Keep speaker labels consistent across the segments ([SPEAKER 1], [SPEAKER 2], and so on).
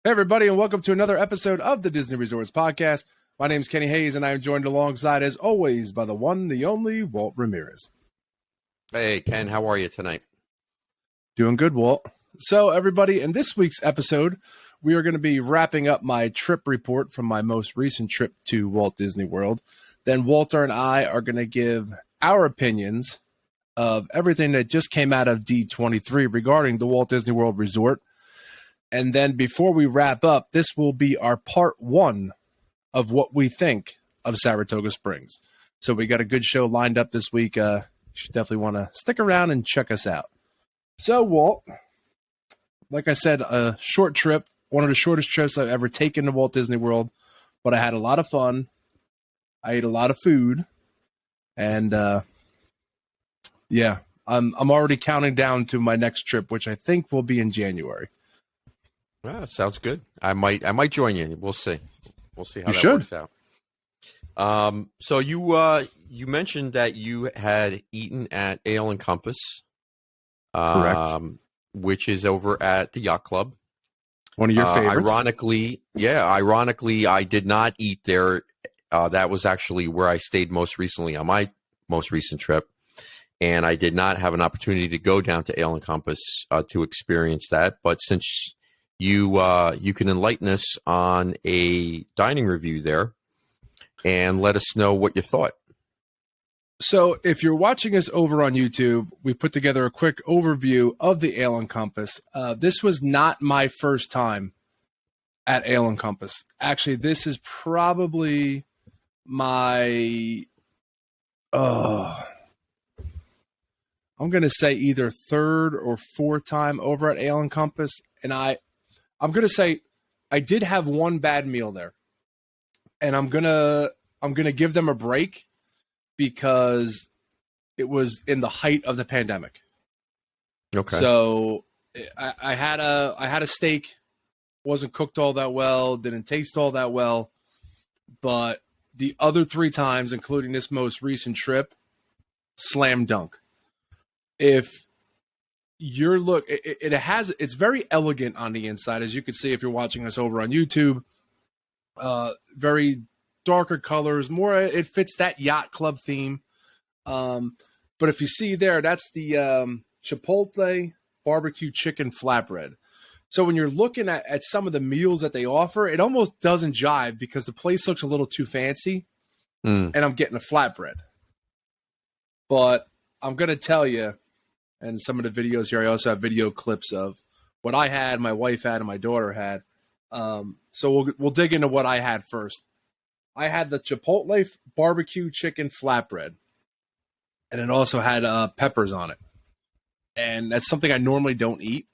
[SPEAKER 1] Hey, everybody, and welcome to another episode of the Disney Resorts Podcast. My name is Kenny Hayes, and I am joined alongside, as always, by the one, the only, Walt Ramirez.
[SPEAKER 2] Hey, Ken, how are you tonight?
[SPEAKER 1] Doing good, Walt. So, everybody, in this week's episode, we are going to be wrapping up my trip report from my most recent trip to Walt Disney World. Then Walter and I are going to give our opinions of everything that just came out of D23 regarding the Walt Disney World Resort. And then before we wrap up, this will be our part one of what we think of Saratoga Springs. So we got a good show lined up this week. You should definitely want to stick around and check us out. So, Walt, like I said, a short trip, one of the shortest trips I've ever taken to Walt Disney World, but I had a lot of fun. I ate a lot of food, and yeah, I'm already counting down to my next trip, which I think will be in January.
[SPEAKER 2] Sounds good. I might join you. We'll see. We'll see how works out. So you mentioned that you had eaten at Aeon Compass,
[SPEAKER 1] Correct,
[SPEAKER 2] which is over at the Yacht Club.
[SPEAKER 1] One of your favorites.
[SPEAKER 2] Ironically, I did not eat there. That was actually where I stayed most recently on my most recent trip, and I did not have an opportunity to go down to Aeon Compass to experience that. But since you can enlighten us on a dining review there and let us know what you thought.
[SPEAKER 1] So if you're watching us over on YouTube, we put together a quick overview of the Aeon Compass. This was not my first time at Aeon Compass. Actually, this is probably my, I'm going to say either third or fourth time over at Aeon Compass. And I'm going to say I did have one bad meal there, and I'm going to give them a break because it was in the height of the pandemic.
[SPEAKER 2] Okay.
[SPEAKER 1] So I had a steak, wasn't cooked all that well, didn't taste all that well, but the other three times, including this most recent trip, slam dunk. If your look, it's very elegant on the inside, as you can see if you're watching us over on YouTube. Very darker colors, more it fits that yacht club theme. But if you see there, that's the Chipotle barbecue chicken flatbread. So when you're looking at some of the meals that they offer, it almost doesn't jive because the place looks a little too fancy, and I'm getting a flatbread. But I'm gonna tell you. And some of the videos here, I also have video clips of what I had, my wife had, and my daughter had. So we'll dig into what I had first. I had the Chipotle barbecue chicken flatbread, and it also had peppers on it. And that's something I normally don't eat.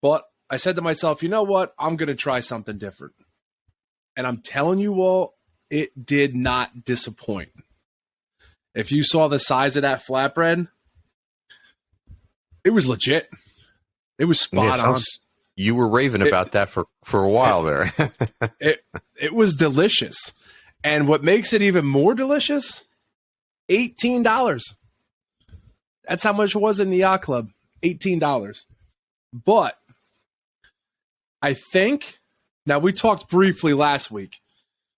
[SPEAKER 1] But I said to myself, you know what? I'm going to try something different. And I'm telling you all, it did not disappoint. If you saw the size of that flatbread, it was legit. It was spot on.
[SPEAKER 2] You were raving about that for a while there.
[SPEAKER 1] It was delicious. And what makes it even more delicious, $18. That's how much it was in the Yacht Club, $18. But I think, now we talked briefly last week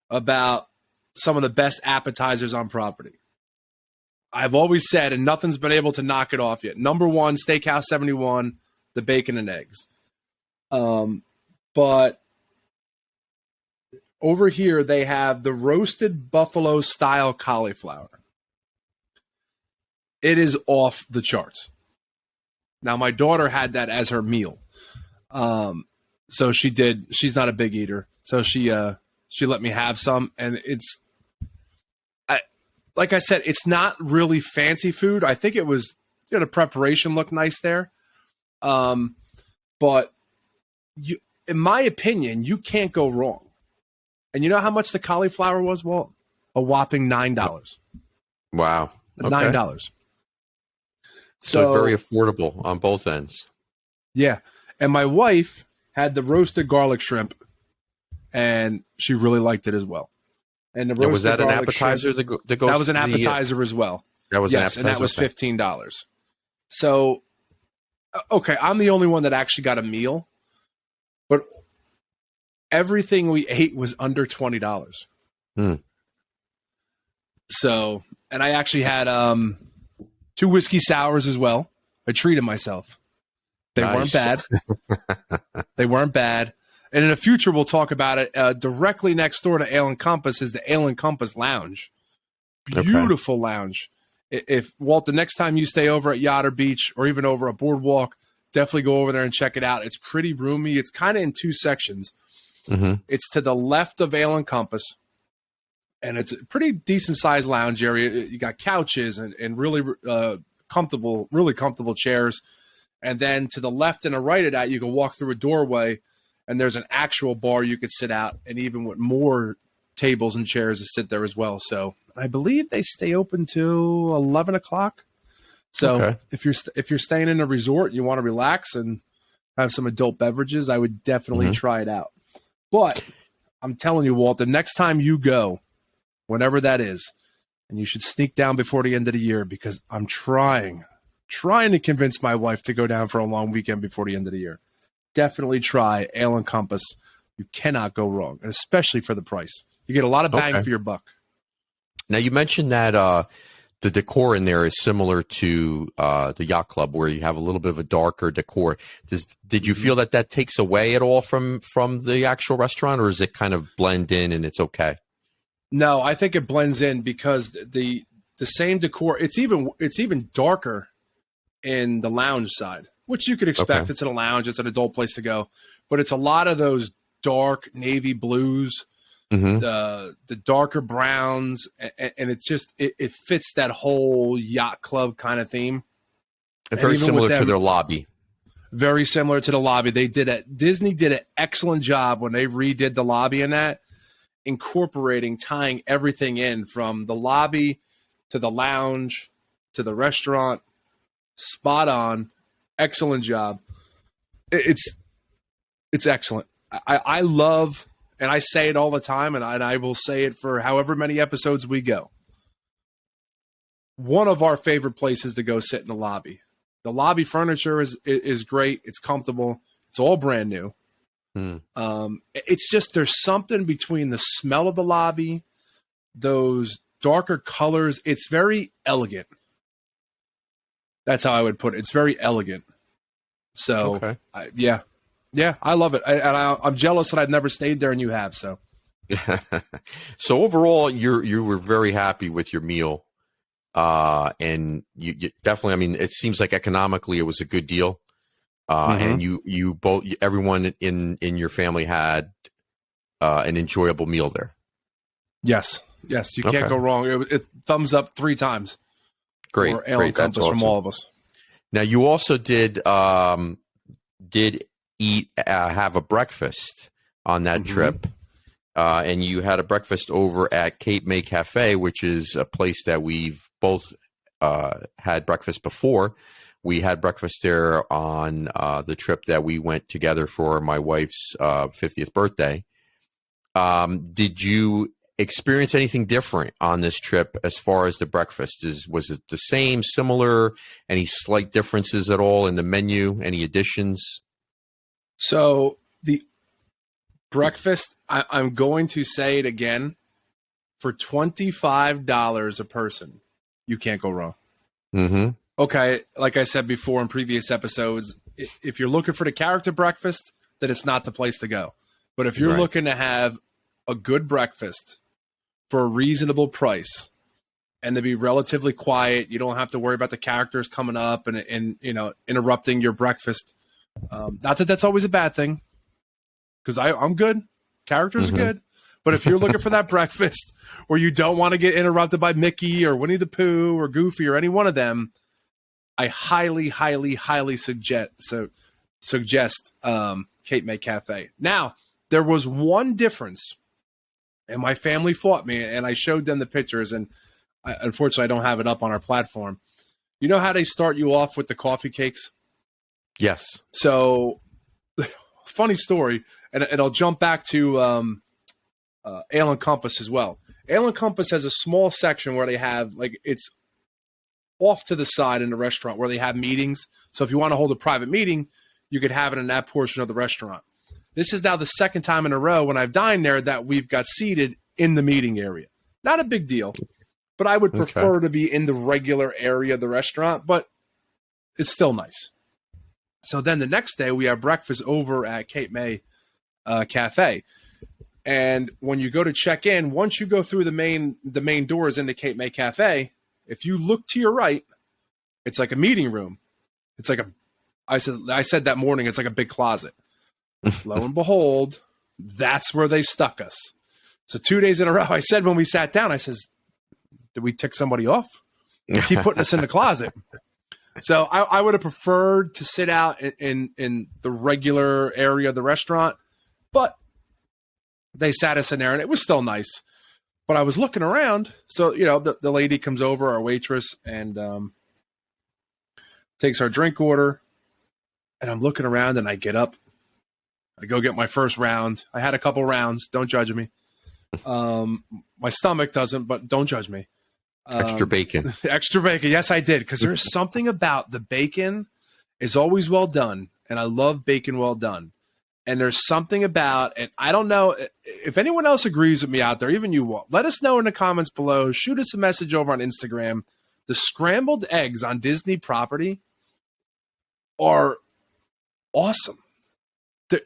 [SPEAKER 1] about some of the best appetizers on property. I've always said, and nothing's been able to knock it off yet. Number one, Steakhouse 71, the bacon and eggs. But over here, they have the roasted buffalo style cauliflower. It is off the charts. Now, my daughter had that as her meal. So she did. She's not a big eater. So she let me have some, and it's, like I said, it's not really fancy food. I think it was, the preparation looked nice there. But in my opinion, you can't go wrong. And you know how much the cauliflower was, Walt? A whopping $9.
[SPEAKER 2] Wow. Okay.
[SPEAKER 1] $9.
[SPEAKER 2] So very affordable on both ends.
[SPEAKER 1] Yeah. And my wife had the roasted garlic shrimp, and she really liked it as well. And the roasted
[SPEAKER 2] was that an
[SPEAKER 1] garlic
[SPEAKER 2] appetizer
[SPEAKER 1] shrimp,
[SPEAKER 2] that goes?
[SPEAKER 1] That was an appetizer as well.
[SPEAKER 2] That was an appetizer,
[SPEAKER 1] and that was $15. So, okay, I'm the only one that actually got a meal. But everything we ate was under $20. So, and I actually had 2 whiskey sours as well. I treated myself. They weren't bad. They weren't bad. And in the future, we'll talk about it. Directly next door to Aeon Compass is the Aeon Compass Lounge. Beautiful lounge. If Walt, the next time you stay over at Yacht or Beach or even over at Boardwalk, definitely go over there and check it out. It's pretty roomy. It's kind of in 2 sections. It's to the left of Aeon Compass, and it's a pretty decent sized lounge area. You got couches and really comfortable chairs. And then to the left and the right of that, you can walk through a doorway, and there's an actual bar you could sit out, and even with more tables and chairs to sit there as well. So I believe they stay open till 11 o'clock. So if you're staying in a resort and you want to relax and have some adult beverages, I would definitely try it out. But I'm telling you, Walt, the next time you go, whenever that is, and you should sneak down before the end of the year, because I'm trying to convince my wife to go down for a long weekend before the end of the year. Definitely try Aeon Compass. You cannot go wrong, and especially for the price. You get a lot of bang for your buck.
[SPEAKER 2] Now, you mentioned that the decor in there is similar to the yacht club, where you have a little bit of a darker decor. Did you feel that takes away at all from the actual restaurant, or is it kind of blend in and it's okay?
[SPEAKER 1] No, I think it blends in because the same decor. It's even darker in the lounge side, which you could expect. It's in a lounge. It's an adult place to go, but it's a lot of those dark navy blues, the darker browns, and it's just it fits that whole yacht club kind of theme.
[SPEAKER 2] And very similar to their lobby.
[SPEAKER 1] Very similar to the lobby. Disney did an excellent job when they redid the lobby in that, tying everything in from the lobby to the lounge to the restaurant. Spot on. Excellent job. It's excellent. I love, and I say it all the time, and I will say it for however many episodes we go. One of our favorite places to go sit in the lobby. The lobby furniture is great. It's comfortable. It's all brand new. It's just there's something between the smell of the lobby, those darker colors. It's very elegant. That's how I would put it. It's very elegant. So, yeah, I love it. I'm jealous that I've never stayed there and you have. So,
[SPEAKER 2] so overall, you were very happy with your meal, and you definitely. I mean, it seems like economically it was a good deal, and you both, everyone in your family had an enjoyable meal there. Yes,
[SPEAKER 1] you can't go wrong. It thumbs up 3 times.
[SPEAKER 2] Great,
[SPEAKER 1] or Aeon Compass from all of us.
[SPEAKER 2] Now, you also did eat have a breakfast on that trip, and you had a breakfast over at Cape May Cafe, which is a place that we've both had breakfast before. We had breakfast there on the trip that we went together for my wife's 50th birthday. Did you experience anything different on this trip as far as the breakfast? Was it the same, similar, any slight differences at all in the menu, any additions?
[SPEAKER 1] So the breakfast, I'm going to say it again, for $25 a person, you can't go wrong. Okay, like I said before in previous episodes, if you're looking for the character breakfast, then it's not the place to go. But if you're looking to have a good breakfast for a reasonable price and to be relatively quiet, you don't have to worry about the characters coming up and interrupting your breakfast. Not that that's always a bad thing, because I'm good. Characters are good. But if you're looking for that breakfast where you don't want to get interrupted by Mickey or Winnie the Pooh or Goofy or any one of them, I highly, highly, highly suggest Cape May Cafe. Now, there was one difference, and my family fought me, and I showed them the pictures, and unfortunately, I don't have it up on our platform. You know how they start you off with the coffee cakes?
[SPEAKER 2] Yes.
[SPEAKER 1] So, funny story, and I'll jump back to Aeon Compass as well. Aeon Compass has a small section where they have, like, it's off to the side in the restaurant where they have meetings. So if you want to hold a private meeting, you could have it in that portion of the restaurant. This is now the second time in a row when I've dined there that we've got seated in the meeting area. Not a big deal, but I would prefer to be in the regular area of the restaurant, but it's still nice. So then the next day we have breakfast over at Cape May Cafe. And when you go to check in, once you go through the main doors into Cape May Cafe, if you look to your right, it's like a meeting room. It's like I said that morning, it's like a big closet. Lo and behold, that's where they stuck us. So 2 days in a row, I said when we sat down, I says, did we tick somebody off? They keep putting us in the closet. So I would have preferred to sit out in the regular area of the restaurant, but they sat us in there, and it was still nice. But I was looking around. So, the lady comes over, our waitress, and takes our drink order. And I'm looking around, and I get up. I go get my first round. I had a couple rounds. Don't judge me. My stomach doesn't, but don't judge me.
[SPEAKER 2] Extra bacon.
[SPEAKER 1] Extra bacon. Yes, I did. Because there's something about the bacon is always well done. And I love bacon well done. And there's something about, and I don't know if anyone else agrees with me out there, even you, Walt, let us know in the comments below. Shoot us a message over on Instagram. The scrambled eggs on Disney property are awesome.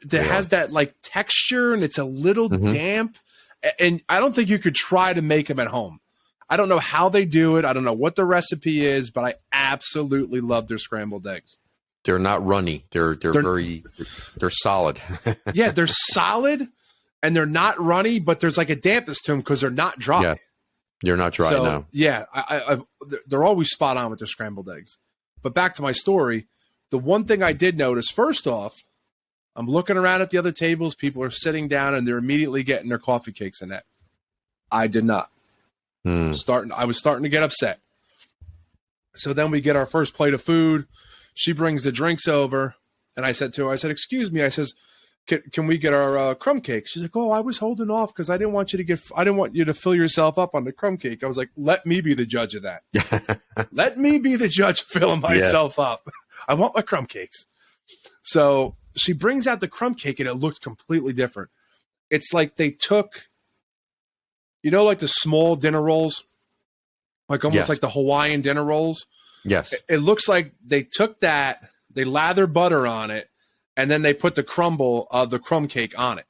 [SPEAKER 1] There has that like texture, and it's a little damp. And I don't think you could try to make them at home. I don't know how they do it. I don't know what the recipe is, but I absolutely love their scrambled eggs.
[SPEAKER 2] They're not runny. They're solid.
[SPEAKER 1] Yeah, they're solid, and they're not runny, but there's like a dampness to them because they're not dry.
[SPEAKER 2] Yeah, you're not dry now.
[SPEAKER 1] Yeah, they're always spot on with their scrambled eggs. But back to my story, the one thing I did notice, first off, I'm looking around at the other tables. People are sitting down, and they're immediately getting their coffee cakes in that. I did not. I was starting to get upset. So then we get our first plate of food. She brings the drinks over, and I said to her, excuse me. I says, can we get our crumb cake? She's like, oh, I was holding off because I didn't want you to fill yourself up on the crumb cake. I was like, let me be the judge of that. Let me be the judge of filling myself up. I want my crumb cakes. So she brings out the crumb cake, and it looked completely different. It's like they took, like the small dinner rolls, like almost like the Hawaiian dinner rolls.
[SPEAKER 2] Yes.
[SPEAKER 1] It looks like they took that, they lather butter on it, and then they put the crumble of the crumb cake on it.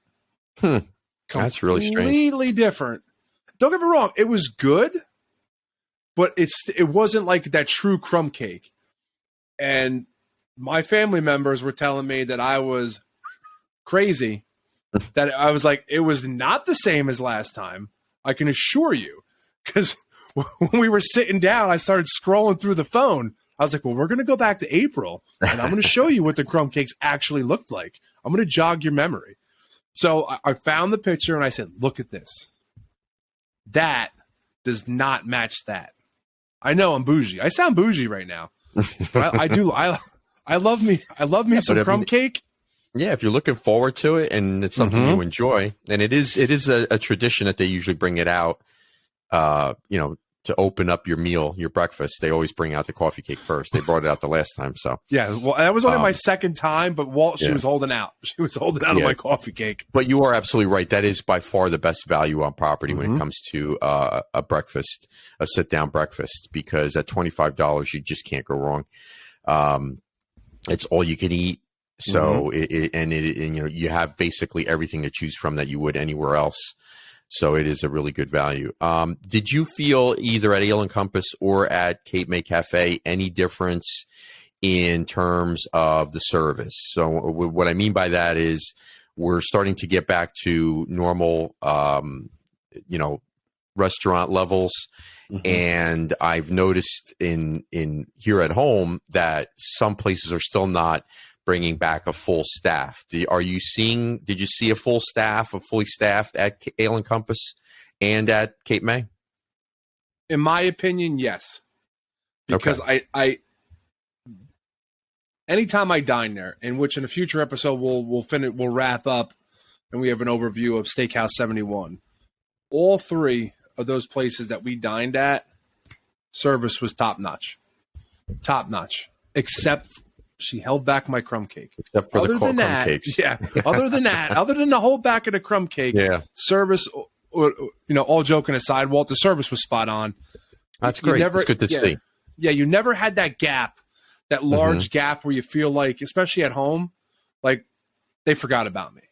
[SPEAKER 2] That's really strange.
[SPEAKER 1] Completely different. Don't get me wrong, it was good, but it wasn't like that true crumb cake. And my family members were telling me that I was crazy, that I was like, it was not the same as last time. I can assure you, because when we were sitting down, I started scrolling through the phone. I was like, well, we're going to go back to April, and I'm going to show you what the crumb cakes actually looked like. I'm going to jog your memory. So I found the picture, and I said, look at this. That does not match that. I know I'm bougie. I sound bougie right now. But I do. I love me some crumb cake.
[SPEAKER 2] Yeah, if you're looking forward to it and it's something you enjoy, and it is a tradition that they usually bring it out, to open up your meal, your breakfast, they always bring out the coffee cake first. They brought it out the last time. So
[SPEAKER 1] yeah, well, that was only my second time, but Walt, she was holding out. She was holding out on my coffee cake.
[SPEAKER 2] But you are absolutely right. That is by far the best value on property when it comes to a breakfast, a sit-down breakfast, because at $25, you just can't go wrong. It's all you can eat. So you have basically everything to choose from that you would anywhere else. So it is a really good value. Did you feel either at Aeon Compass or at Cape May Cafe any difference in terms of the service? So what I mean by that is we're starting to get back to normal, restaurant levels. And I've noticed in here at home that some places are still not bringing back a full staff. Did you see a full staff, a fully staffed at Aeon Compass and at Cape May?
[SPEAKER 1] In my opinion, yes. Because I anytime I dine there, in which in a future episode we'll wrap up and we have an overview of Steakhouse 71. All three of those places that we dined at, service was top notch. Top notch. Except She held back my crumb cake.
[SPEAKER 2] Except for the crumb cakes.
[SPEAKER 1] Yeah. Other than that, other than the hold back of the crumb cake,
[SPEAKER 2] yeah.
[SPEAKER 1] service, all joking aside, Walt, the service was spot on.
[SPEAKER 2] That's great. It's good to see.
[SPEAKER 1] Yeah, you never had that gap, that large gap where you feel like, especially at home, like they forgot about me.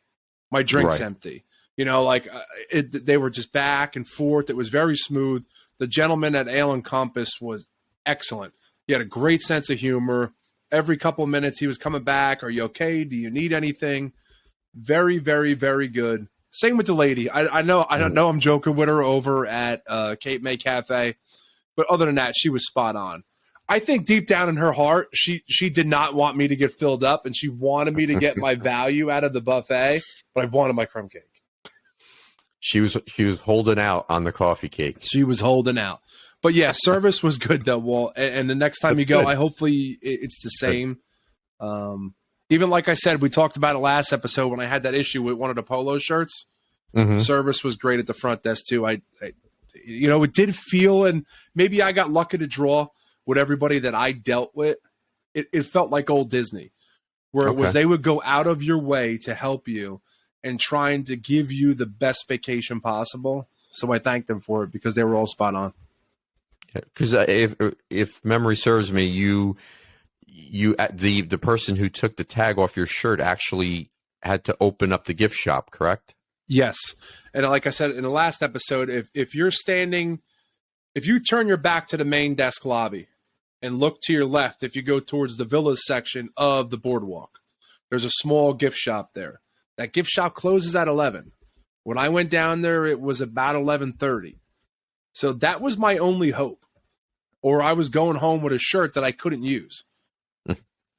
[SPEAKER 1] My drink's empty. They were just back and forth. It was very smooth. The gentleman at Aeon Compass was excellent. He had a great sense of humor. Every couple of minutes, he was coming back. Are you okay? Do you need anything? Very, very, very good. Same with the lady. I know I'm joking with her over at Cape May Cafe, but other than that, she was spot on. I think deep down in her heart, she did not want me to get filled up, and she wanted me to get my value out of the buffet, but I wanted my crumb cake.
[SPEAKER 2] She was holding out on the coffee cake.
[SPEAKER 1] She was holding out. But yeah, service was good though, Walt. And the next time you go, hopefully it's the same. Even like I said, we talked about it last episode when I had that issue with one of the polo shirts. Service was great at the front desk too. It did feel, and maybe I got lucky to draw with everybody that I dealt with. It felt like old Disney, where it was they would go out of your way to help you and trying to give you the best vacation possible. So I thanked them for it because they were all spot on.
[SPEAKER 2] Because if memory serves me, the person who took the tag off your shirt actually had to open up the gift shop, correct?
[SPEAKER 1] Yes, and like I said in the last episode, if you turn your back to the main desk lobby and look to your left, if you go towards the villas section of the boardwalk, there's a small gift shop there. That gift shop closes at 11. When I went down there, it was about 11:30. So that was my only hope. Or I was going home with a shirt that I couldn't use.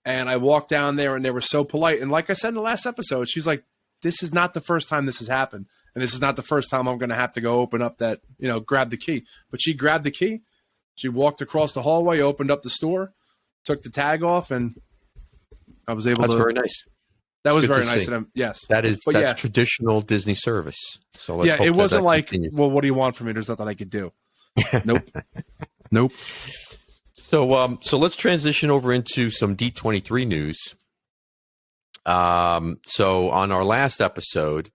[SPEAKER 1] And I walked down there and they were so polite. And like I said in the last episode, she's like, this is not the first time this has happened. And this is not the first time I'm going to have to go open up that, grab the key. But she grabbed the key. She walked across the hallway, opened up the store, took the tag off, and I was able to.
[SPEAKER 2] That's very nice.
[SPEAKER 1] That was very nice of them. Yes.
[SPEAKER 2] That's traditional Disney service. So let's hope
[SPEAKER 1] it wasn't like,
[SPEAKER 2] continues.
[SPEAKER 1] Well, what do you want from me? There's nothing I could do. Nope.
[SPEAKER 2] So let's transition over into some D23 news. So on our last episode,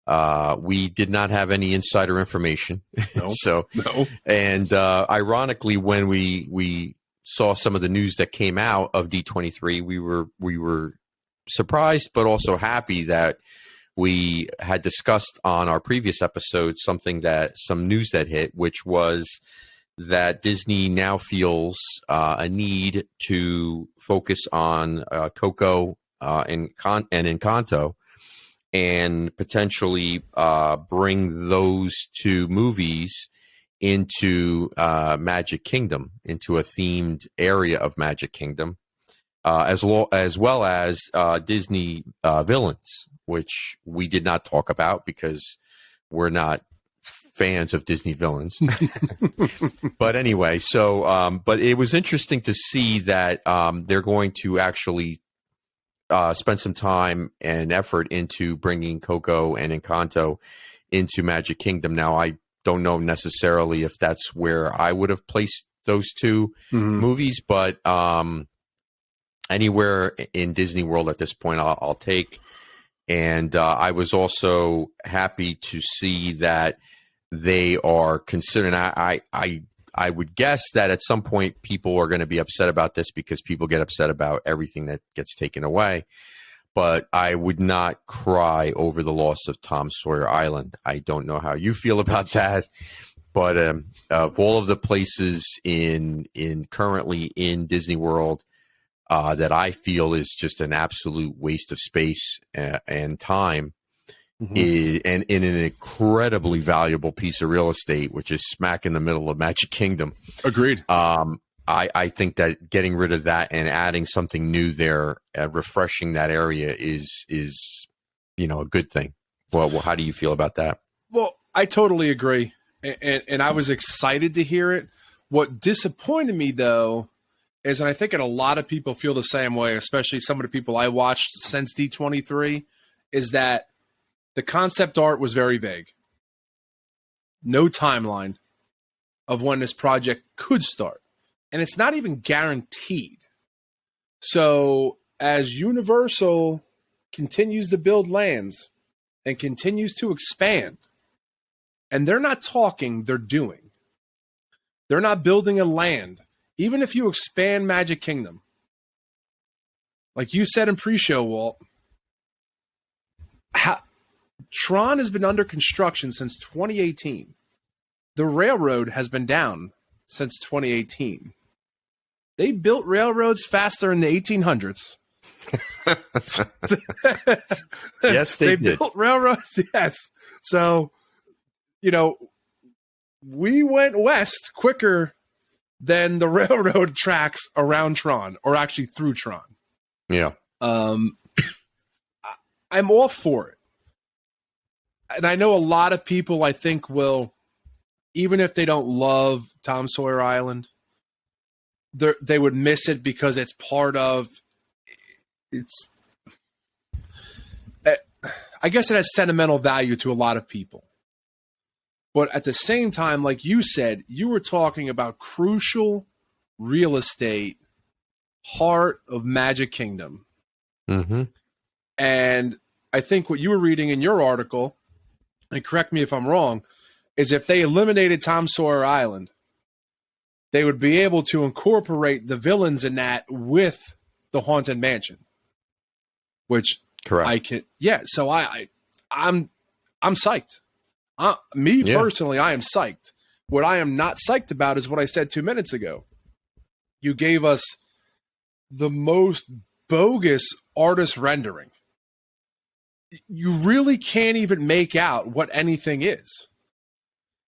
[SPEAKER 2] we did not have any insider information. No. And ironically, when we saw some of the news that came out of D23, we were surprised, but also happy that we had discussed on our previous episode some news that hit, which was that Disney now feels a need to focus on Coco and Encanto, and potentially bring those two movies into Magic Kingdom, into a themed area of Magic Kingdom, as well as Disney villains, which we did not talk about because we're not fans of Disney villains. But anyway, but it was interesting to see that they're going to actually spend some time and effort into bringing Coco and Encanto into Magic Kingdom. Now, I don't know necessarily if that's where I would have placed those two movies, but anywhere in Disney World at this point, I'll take. And I was also happy to see that they are considering. I would guess that at some point people are going to be upset about this because people get upset about everything that gets taken away. But I would not cry over the loss of Tom Sawyer Island. I don't know how you feel about that, but of all of the places currently in Disney World that I feel is just an absolute waste of space and time, and in an incredibly valuable piece of real estate, which is smack in the middle of Magic Kingdom.
[SPEAKER 1] Agreed.
[SPEAKER 2] I think that getting rid of that and adding something new there, refreshing that area is a good thing. Well, how do you feel about that?
[SPEAKER 1] Well, I totally agree, and I was excited to hear it. What disappointed me though is, and I think a lot of people feel the same way, especially some of the people I watched since D23, is that the concept art was very vague. No timeline of when this project could start. And it's not even guaranteed. So as Universal continues to build lands and continues to expand, and they're not talking, they're doing. They're not building a land. Even if you expand Magic Kingdom, like you said in pre-show, Walt, Tron has been under construction since 2018. The railroad has been down since 2018. They built railroads faster in the 1800s.
[SPEAKER 2] Yes, they did.
[SPEAKER 1] Built railroads, yes. So, we went west quicker than the railroad tracks around Tron, or actually through Tron.
[SPEAKER 2] Yeah.
[SPEAKER 1] I'm all for it. And I know a lot of people, I think, will, even if they don't love Tom Sawyer Island, they would miss it because it's part of, I guess it has sentimental value to a lot of people. But at the same time, like you said, you were talking about crucial real estate, heart of Magic Kingdom.
[SPEAKER 2] Mm-hmm.
[SPEAKER 1] And I think what you were reading in your article, and correct me if I'm wrong, is if they eliminated Tom Sawyer Island, they would be able to incorporate the villains in that with the Haunted Mansion. Which
[SPEAKER 2] correct.
[SPEAKER 1] I can, yeah. So I'm psyched. Personally, I am psyched. What I am not psyched about is what I said 2 minutes ago. You gave us the most bogus artist rendering. You really can't even make out what anything is.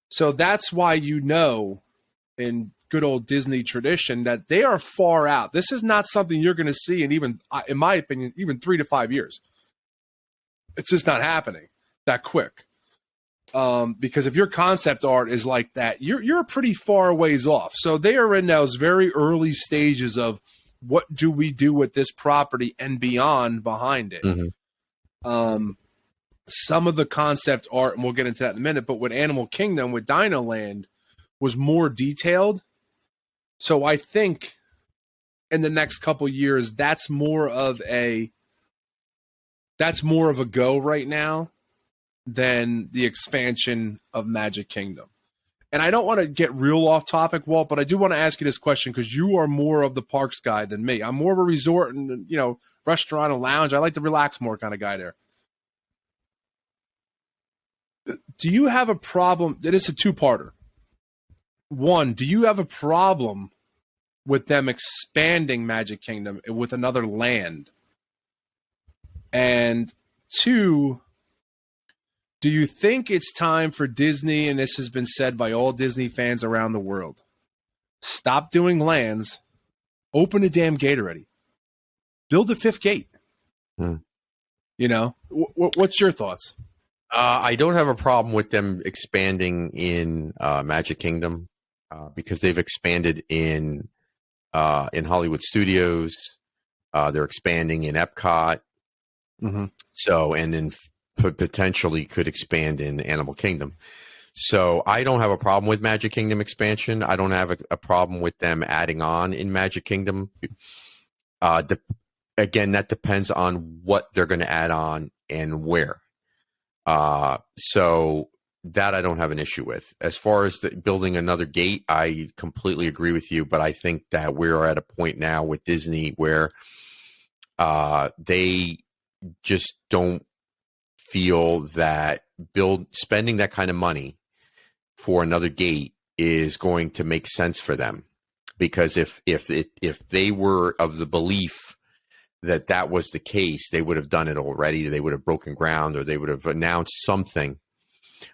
[SPEAKER 1] So that's why in good old Disney tradition that they are far out. This is not something you're going to see in even, in my opinion, even 3 to 5 years. It's just not happening that quick. Because if your concept art is like that, you're pretty far ways off. So they are in those very early stages of what do we do with this property and beyond behind it.
[SPEAKER 2] Mm-hmm.
[SPEAKER 1] Some of the concept art, and we'll get into that in a minute, but with Animal Kingdom, with Dino Land, was more detailed. So I think in the next couple years, that's more of a go right now than the expansion of Magic Kingdom. And I don't want to get real off topic, Walt, but I do want to ask you this question because you are more of the parks guy than me. I'm more of a resort and, restaurant and lounge. I like to relax more kind of guy there. Do you have a problem? It is a two-parter. One, do you have a problem with them expanding Magic Kingdom with another land? And two, do you think it's time for Disney, and this has been said by all Disney fans around the world, stop doing lands, open a damn gate already, build a fifth gate? What's your thoughts?
[SPEAKER 2] I don't have a problem with them expanding in Magic Kingdom because they've expanded in Hollywood Studios. They're expanding in Epcot.
[SPEAKER 1] Mm-hmm.
[SPEAKER 2] So, and then potentially could expand in Animal Kingdom. So I don't have a problem with Magic Kingdom expansion. I don't have a problem with them adding on in Magic Kingdom. Again, that depends on what they're going to add on and where. So that I don't have an issue with. As far as building another gate, I completely agree with you, but I think that we're at a point now with Disney where they just don't feel that spending that kind of money for another gate is going to make sense for them. Because if they were of the belief that was the case, they would have done it already. They would have broken ground, or they would have announced something.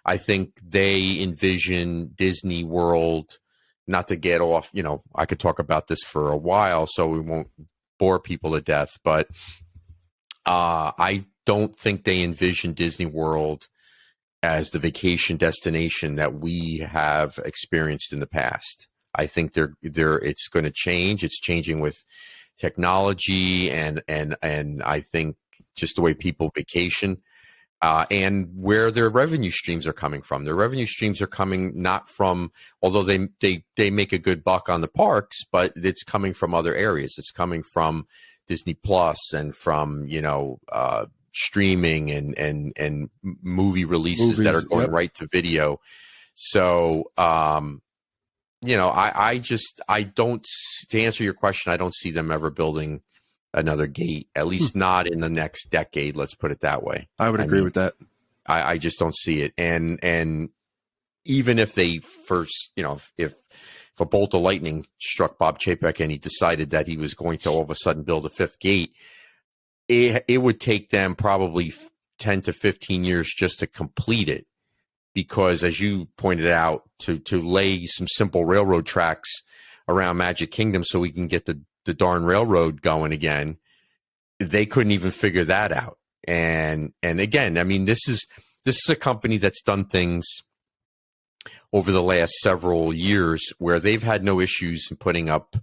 [SPEAKER 2] I think they envision Disney World, not to get off, I could talk about this for a while, so we won't bore people to death, but I don't think they envision Disney World as the vacation destination that we have experienced in the past. I think it's going to change. It's changing with technology and I think just the way people vacation and where their revenue streams are coming from. Their revenue streams are coming not from, although they make a good buck on the parks, but it's coming from other areas. It's coming from Disney Plus and from, streaming and movie releases that are going right to video. So, I don't, to answer your question, I don't see them ever building another gate, at least not in the next decade. Let's put it that way.
[SPEAKER 1] I would agree with that.
[SPEAKER 2] I just don't see it. And even if they first, if a bolt of lightning struck Bob Chapek and he decided that he was going to all of a sudden build a fifth gate, it would take them probably 10 to 15 years just to complete it. Because as you pointed out, to lay some simple railroad tracks around Magic Kingdom so we can get the darn railroad going again, they couldn't even figure that out. And again, I mean, this is a company that's done things over the last several years where they've had no issues in putting up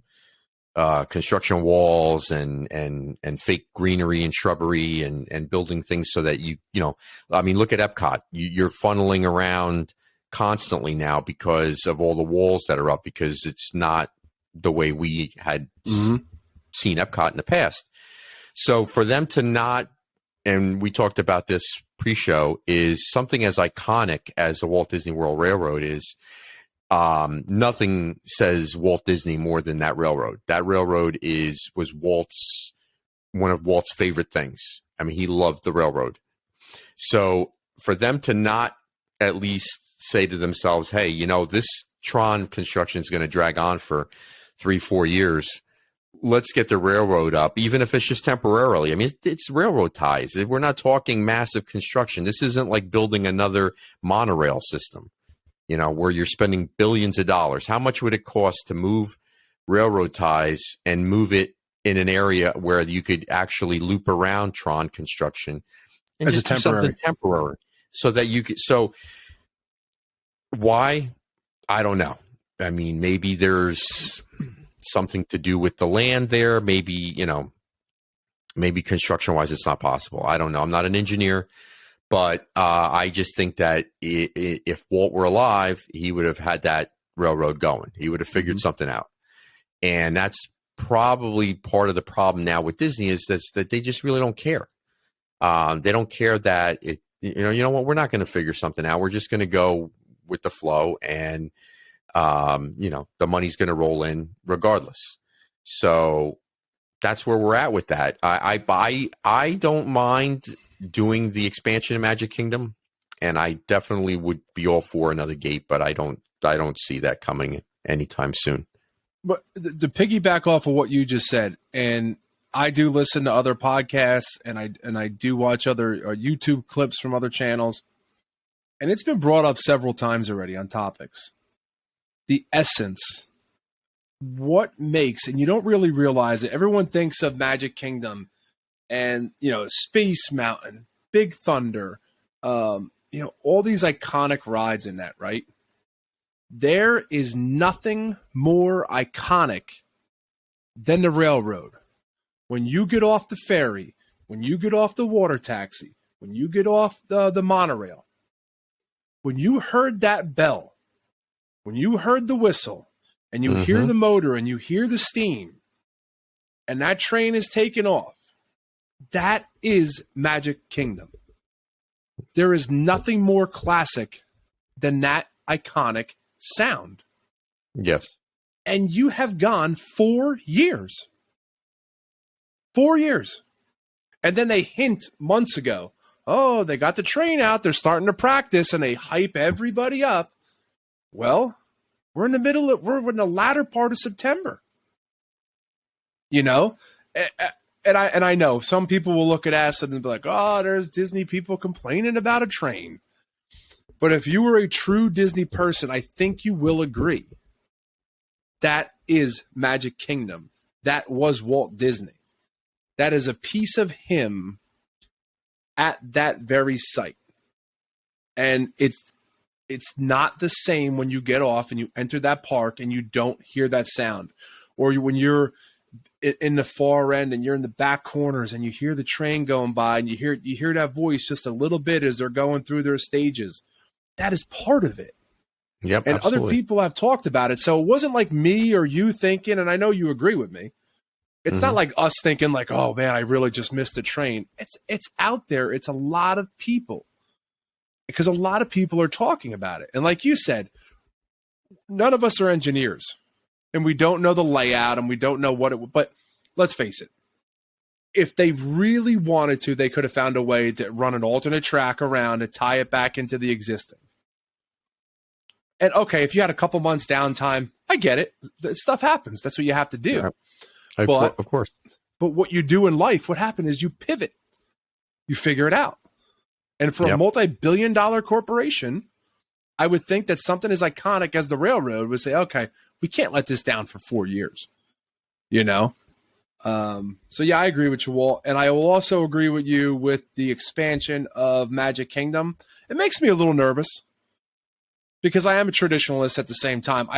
[SPEAKER 2] construction walls and fake greenery and shrubbery and building things so that look at Epcot. You're funneling around constantly now because of all the walls that are up, because it's not the way we had seen Epcot in the past. So for them to not, and we talked about this pre-show, is something as iconic as the Walt Disney World Railroad is. Nothing says Walt Disney more than that railroad. That railroad was one of Walt's favorite things. I mean, he loved the railroad. So for them to not at least say to themselves, hey, this Tron construction is going to drag on for 3-4 years. Let's get the railroad up, even if it's just temporarily. I mean, it's railroad ties. We're not talking massive construction. This isn't like building another monorail system, where you're spending billions of dollars. How much would it cost to move railroad ties and move it in an area where you could actually loop around Tron construction and
[SPEAKER 1] as
[SPEAKER 2] just do something temporary so that you could? So why? I don't know. I mean, maybe there's something to do with the land there. Maybe, maybe construction wise, it's not possible. I don't know. I'm not an engineer. But I just think that if Walt were alive, he would have had that railroad going. He would have figured something out. And that's probably part of the problem now with Disney is that they just really don't care. They don't care that what, we're not going to figure something out. We're just going to go with the flow, and the money's going to roll in regardless. So that's where we're at with that. I don't mind doing the expansion of Magic Kingdom, and I definitely would be all for another gate, but I don't see that coming anytime soon.
[SPEAKER 1] But to piggyback off of what you just said, and I do listen to other podcasts, and I do watch other YouTube clips from other channels, and it's been brought up several times already on topics. The essence, what makes, and you don't really realize it. Everyone thinks of Magic Kingdom and, Space Mountain, Big Thunder, all these iconic rides in that, right? There is nothing more iconic than the railroad. When you get off the ferry, when you get off the water taxi, when you get off the monorail, when you heard that bell, when you heard the whistle, and you hear the motor and you hear the steam, and that train is taking off, that is Magic Kingdom. There is nothing more classic than that iconic sound.
[SPEAKER 2] Yes.
[SPEAKER 1] And you have gone 4 years. 4 years. And then they hint months ago, oh, they got the train out, they're starting to practice, and they hype everybody up. Well, we're in the latter part of September. And I know some people will look at us and be like, oh, there's Disney people complaining about a train. But if you were a true Disney person, I think you will agree. That is Magic Kingdom. That was Walt Disney. That is a piece of him at that very site. And it's not the same when you get off and you enter that park and you don't hear that sound. Or when you're in the far end and you're in the back corners and you hear the train going by and you hear that voice just a little bit as they're going through their stages. That is part of it.
[SPEAKER 2] Yep,
[SPEAKER 1] and
[SPEAKER 2] absolutely.
[SPEAKER 1] Other people have talked about it. So it wasn't like me or you thinking, and I know you agree with me, It's not like us thinking like, oh man, I really just missed the train. It's out there. It's a lot of people, because a lot of people are talking about it. And like you said, none of us are engineers, and we don't know the layout, and we don't know what it would. But let's face it, if they really wanted to, they could have found a way to run an alternate track around and tie it back into the existing. And okay, if you had a couple months downtime, I get it. Stuff happens. That's what you have to do.
[SPEAKER 2] Yeah. Of course.
[SPEAKER 1] But what you do in life, what happened is you pivot. You figure it out. And for a multi-billion-dollar corporation, I would think that something as iconic as the railroad would say, okay, we can't let this down for 4 years. You know? So yeah, I agree with you, Walt. And I will also agree with you with the expansion of Magic Kingdom. It makes me a little nervous, because I am a traditionalist at the same time.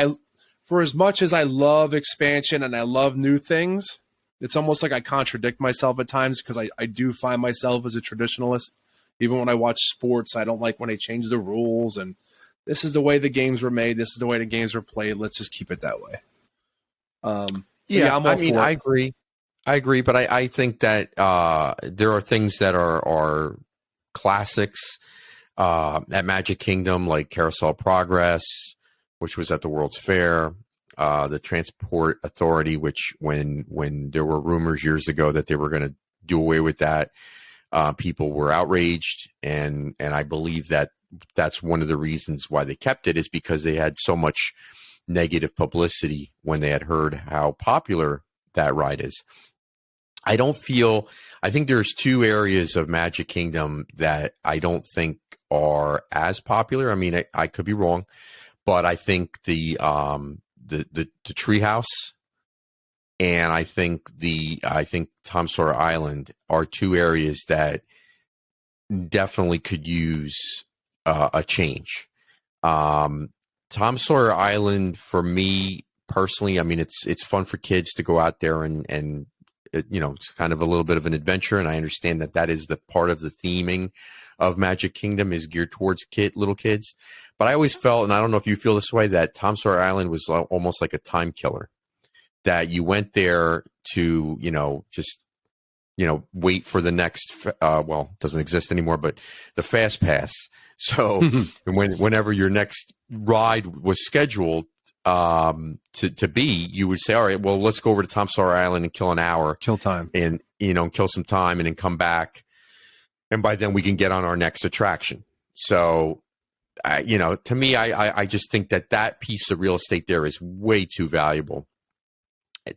[SPEAKER 1] For as much as I love expansion and I love new things, it's almost like I contradict myself at times, because I do find myself as a traditionalist. Even when I watch sports, I don't like when they change the rules. And this is the way the games were made. This is the way the games were played. Let's just keep it that way. I'm all for it.
[SPEAKER 2] I agree, but I think that there are things that are classics at Magic Kingdom, like Carousel Progress, which was at the World's Fair, the Transport Authority, which when there were rumors years ago that they were going to do away with that, people were outraged, and I believe that that's one of the reasons why they kept it, is because they had so much negative publicity when they had heard how popular that ride is. I think there's two areas of Magic Kingdom that I don't think are as popular. I mean, I could be wrong, but I think the Treehouse, and I think Tom Sawyer Island are two areas that definitely could use a change. Tom Sawyer Island, for me personally, I mean, it's fun for kids to go out there and it's kind of a little bit of an adventure, and I understand that is the part of the theming of Magic Kingdom is geared towards little kids. But I always felt, and I don't know if you feel this way, that Tom Sawyer Island was almost like a time killer. That you went there to, just wait for the next, it doesn't exist anymore, but the Fast Pass. So whenever your next ride was scheduled to be, you would say, all right, well, let's go over to Tom Sawyer Island and kill an hour.
[SPEAKER 1] Kill time.
[SPEAKER 2] And, kill some time and then come back. And by then we can get on our next attraction. So, to me, I just think that piece of real estate there is way too valuable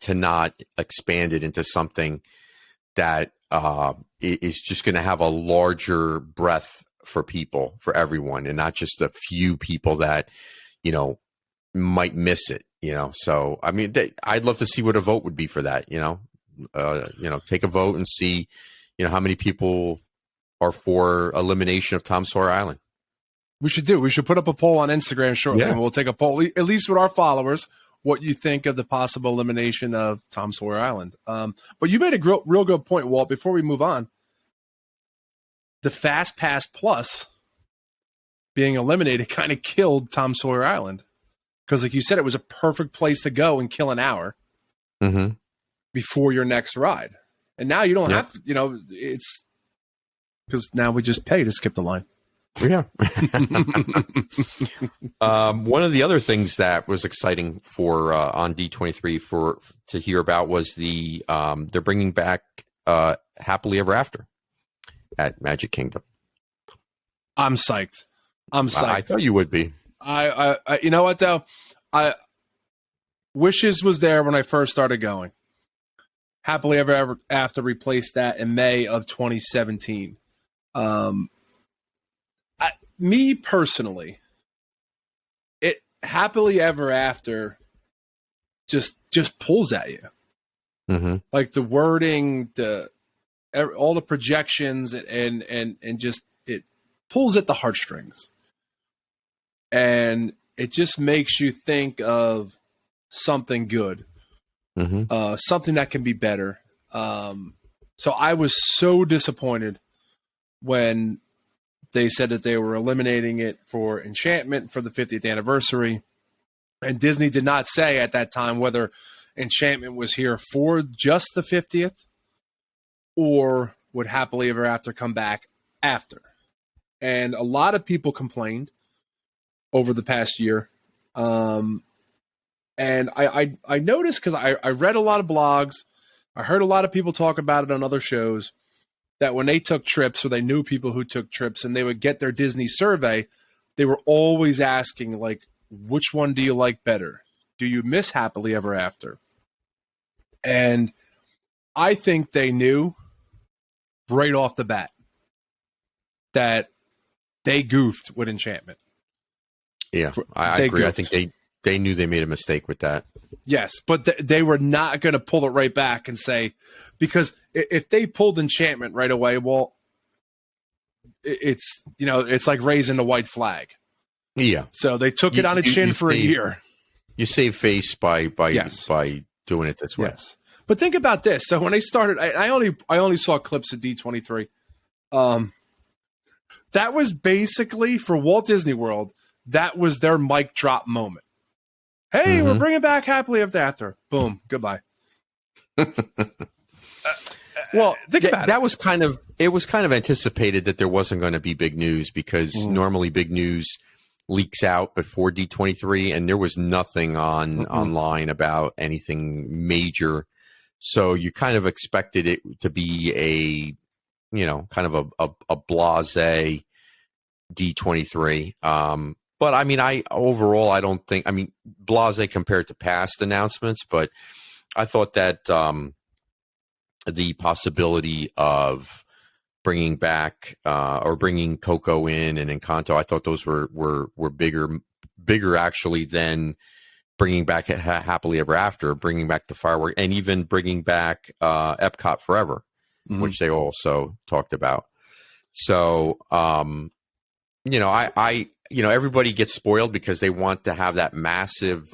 [SPEAKER 2] to not expand it into something that is just going to have a larger breadth for people, for everyone, and not just a few people that, might miss it, So, I mean, I'd love to see what a vote would be for that, take a vote and see, how many people are for elimination of Tom Sawyer Island.
[SPEAKER 1] We should put up a poll on Instagram shortly, and we'll take a poll, at least with our followers, what you think of the possible elimination of Tom Sawyer Island. But you made a real good point, Walt, before we move on. The Fast Pass Plus being eliminated kind of killed Tom Sawyer Island. Because like you said, it was a perfect place to go and kill an hour before your next ride. And now you don't have to, it's because now we just pay to skip the line.
[SPEAKER 2] Yeah. One of the other things that was exciting for on D23 to hear about was they're bringing back Happily Ever After at Magic Kingdom.
[SPEAKER 1] I'm psyched.
[SPEAKER 2] I thought you would be.
[SPEAKER 1] I you know what though? Wishes was there when I first started going. Happily Ever After replaced that in May of 2017. Me personally, it Happily Ever After just pulls at you. Like the wording, all the projections, and just it pulls at the heartstrings. And it just makes you think of something good, something that can be better. So I was so disappointed when they said that they were eliminating it for Enchantment for the 50th anniversary. And Disney did not say at that time whether Enchantment was here for just the 50th, or would Happily Ever After come back after? And a lot of people complained over the past year. And I noticed, because I read a lot of blogs, I heard a lot of people talk about it on other shows, that when they took trips, or they knew people who took trips, and they would get their Disney survey, they were always asking, like, which one do you like better? Do you miss Happily Ever After? And I think they knew right off the bat that they goofed with Enchantment.
[SPEAKER 2] Yeah, I agree. Goofed. I think they knew they made a mistake with that.
[SPEAKER 1] Yes, but they were not going to pull it right back and say, because if they pulled Enchantment right away, well, it's like raising the white flag. Yeah. So they took it on its chin for a year.
[SPEAKER 2] You save face by doing it this way.
[SPEAKER 1] Yes. But think about this. So when they started, I only saw clips of D23. That was basically, for Walt Disney World, that was their mic drop moment. Hey, we're bringing back Happily Ever After. Boom. Goodbye.
[SPEAKER 2] Well, that was kind of anticipated that there wasn't going to be big news, because normally big news leaks out before D23, and there was nothing online about anything major. So you kind of expected it to be a kind of a blasé D23. But I mean, I don't think, blasé compared to past announcements, but I thought that the possibility of bringing back or bringing Coco in and Encanto, I thought those were bigger actually than bringing back Happily Ever After, bringing back the firework, and even bringing back Epcot Forever, which they also talked about. So, everybody gets spoiled because they want to have that massive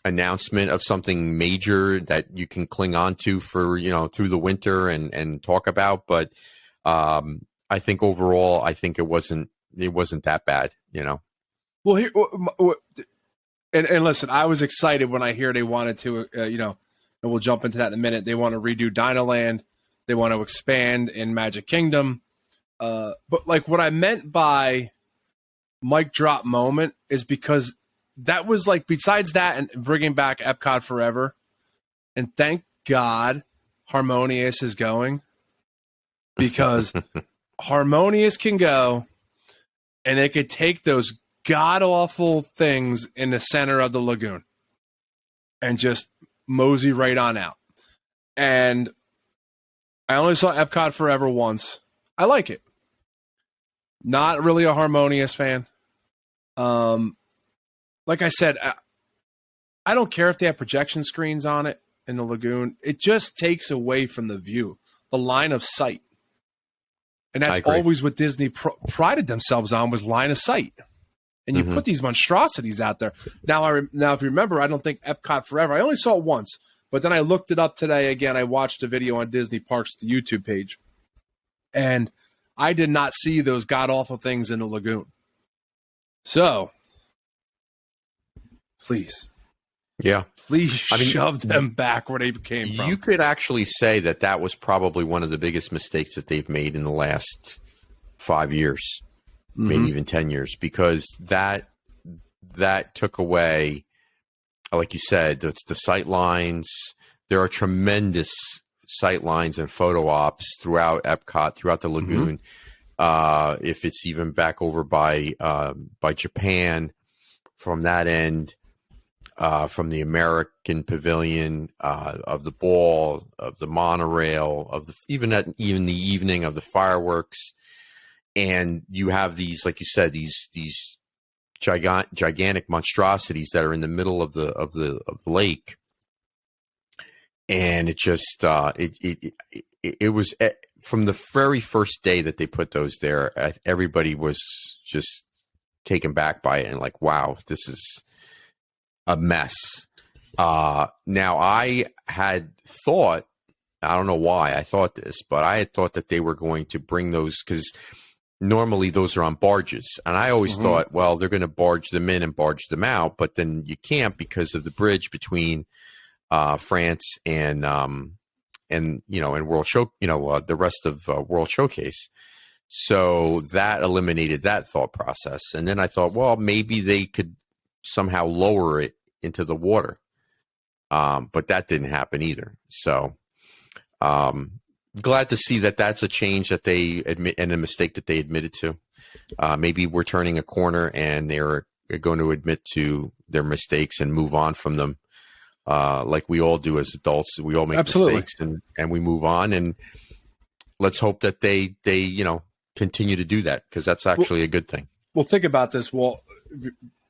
[SPEAKER 2] announcement of something major that you can cling on to for, through the winter and talk about. But I think overall, it wasn't that bad,
[SPEAKER 1] Well, here, and listen, I was excited when I hear they wanted to, and we'll jump into that in a minute. They want to redo Dinoland. They want to expand in Magic Kingdom. But like, what I meant by mic drop moment is because that was like, besides that and bringing back Epcot Forever, and thank God Harmonious is going, because Harmonious can go and it could take those god-awful things in the center of the lagoon and just mosey right on out. And I only saw Epcot Forever once. I like it. Not really a Harmonious fan. Like I said, I don't care if they have projection screens on it in the lagoon. It just takes away from the view, the line of sight. And that's always what Disney prided themselves on, was line of sight. And you put these monstrosities out there. Now, if you remember, I don't think Epcot Forever, I only saw it once, but then I looked it up today again. I watched a video on Disney Parks, the YouTube page, and I did not see those god-awful things in the lagoon. So, please.
[SPEAKER 2] Yeah.
[SPEAKER 1] Please shove them back where they came from.
[SPEAKER 2] You could actually say that was probably one of the biggest mistakes that they've made in the last 5 years. Maybe even 10 years, because that took away, like you said, the sight lines. There are tremendous sight lines and photo ops throughout Epcot, throughout the lagoon. If it's even back over by Japan, from that end, from the American Pavilion, of the ball, of the monorail, of even the evening of the fireworks. And you have these, like you said, these gigantic monstrosities that are in the middle of the lake, and it just it was from the very first day that they put those there, everybody was just taken back by it and like, wow, this is a mess. Now, I had thought, I don't know why I thought this, but I had thought that they were going to bring those, because normally those are on barges. And I always thought, well, they're going to barge them in and barge them out, but then you can't because of the bridge between France and World Show, the rest of World Showcase. So that eliminated that thought process. And then I thought, well, maybe they could somehow lower it into the water. But that didn't happen either. So glad to see that that's a change that they admit and a mistake that they admitted to. Maybe we're turning a corner and they're going to admit to their mistakes and move on from them. Like we all do as adults. We all make mistakes and we move on. And let's hope that they continue to do that, because that's actually a good thing.
[SPEAKER 1] Well, think about this, Walt.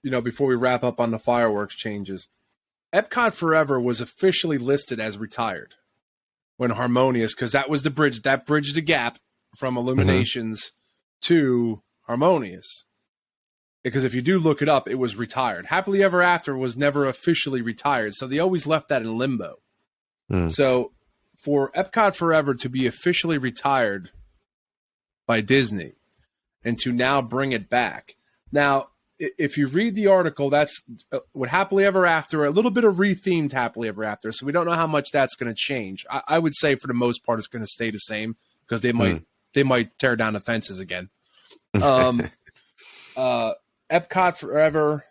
[SPEAKER 1] Before we wrap up on the fireworks changes, Epcot Forever was officially listed as retired when Harmonious, because that was that bridged the gap from Illuminations to Harmonious. Because if you do look it up, it was retired. Happily Ever After was never officially retired, so they always left that in limbo. So for Epcot Forever to be officially retired by Disney and to now bring it back. Now, if you read the article, that's what Happily Ever After, a little bit of rethemed Happily Ever After. So we don't know how much that's going to change. I would say for the most part, it's going to stay the same, because they might tear down the fences again. Epcot Forever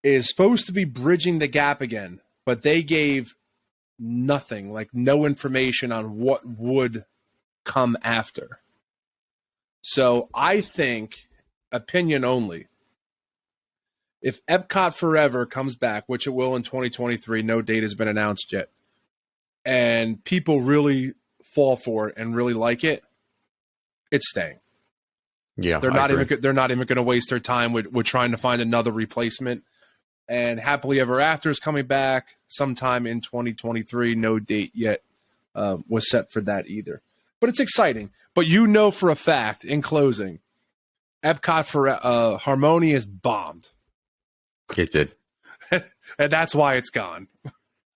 [SPEAKER 1] is supposed to be bridging the gap again, but they gave nothing, like no information on what would come after. So I think, opinion only, if Epcot Forever comes back, which it will in 2023, no date has been announced yet, and people really fall for it and really like it, it's staying.
[SPEAKER 2] Yeah,
[SPEAKER 1] they're not even going to waste their time with trying to find another replacement. And Happily Ever After is coming back sometime in 2023. No date yet was set for that either. But it's exciting. But for a fact, in closing, Epcot for Harmonious bombed.
[SPEAKER 2] It did.
[SPEAKER 1] And that's why it's gone.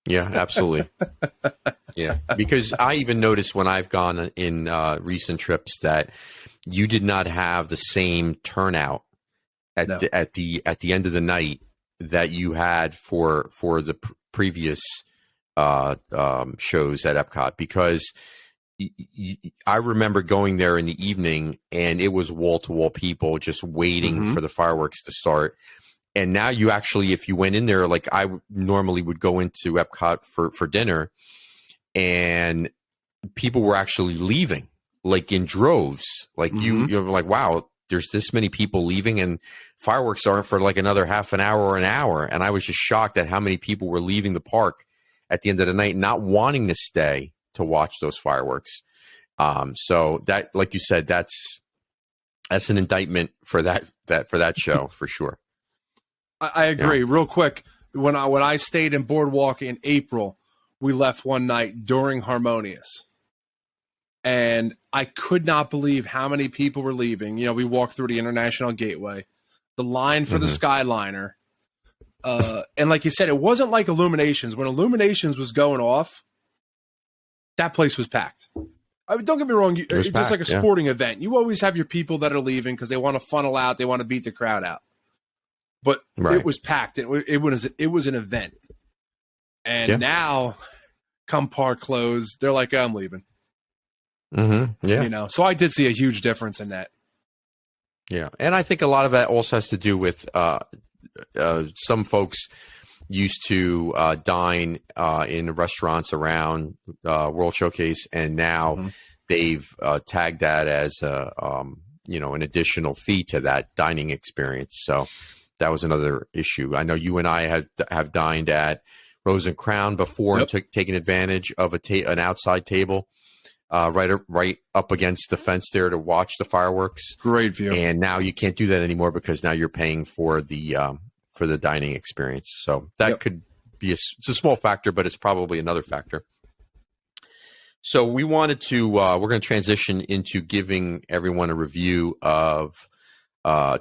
[SPEAKER 2] Yeah, absolutely. Yeah, because I even noticed when I've gone in recent trips that you did not have the same turnout at the end of the night that you had for the previous shows at Epcot, because I remember going there in the evening and it was wall-to-wall people just waiting for the fireworks to start. And now you actually, if you went in there, like I normally would go into Epcot for dinner, and people were actually leaving, like in droves. Like you're like, wow, there's this many people leaving, and fireworks aren't for like another half an hour or an hour. And I was just shocked at how many people were leaving the park at the end of the night, not wanting to stay to watch those fireworks. So that, like you said, that's an indictment for that show for sure.
[SPEAKER 1] I agree. Yeah. Real quick, when I stayed in Boardwalk in April, we left one night during Harmonious, and I could not believe how many people were leaving. We walked through the International Gateway, the line for the Skyliner, and like you said, it wasn't like Illuminations. When Illuminations was going off, that place was packed. I mean, don't get me wrong, it's just like a sporting event. You always have your people that are leaving because they want to funnel out, they want to beat the crowd out. But it was packed. It was an event. And now, come park close, they're like, I'm leaving. Yeah. So I did see a huge difference in that.
[SPEAKER 2] Yeah. And I think a lot of that also has to do with some folks used to dine in restaurants around World Showcase, and now they've tagged that as an additional fee to that dining experience. So that was another issue. I know you and I have dined at Rose and Crown before and taken advantage of an outside table right up against the fence there to watch the fireworks.
[SPEAKER 1] Great view.
[SPEAKER 2] And now you can't do that anymore because now you're paying for the dining experience. So that could be it's a small factor, but it's probably another factor. So we wanted to we're going to transition into giving everyone a review of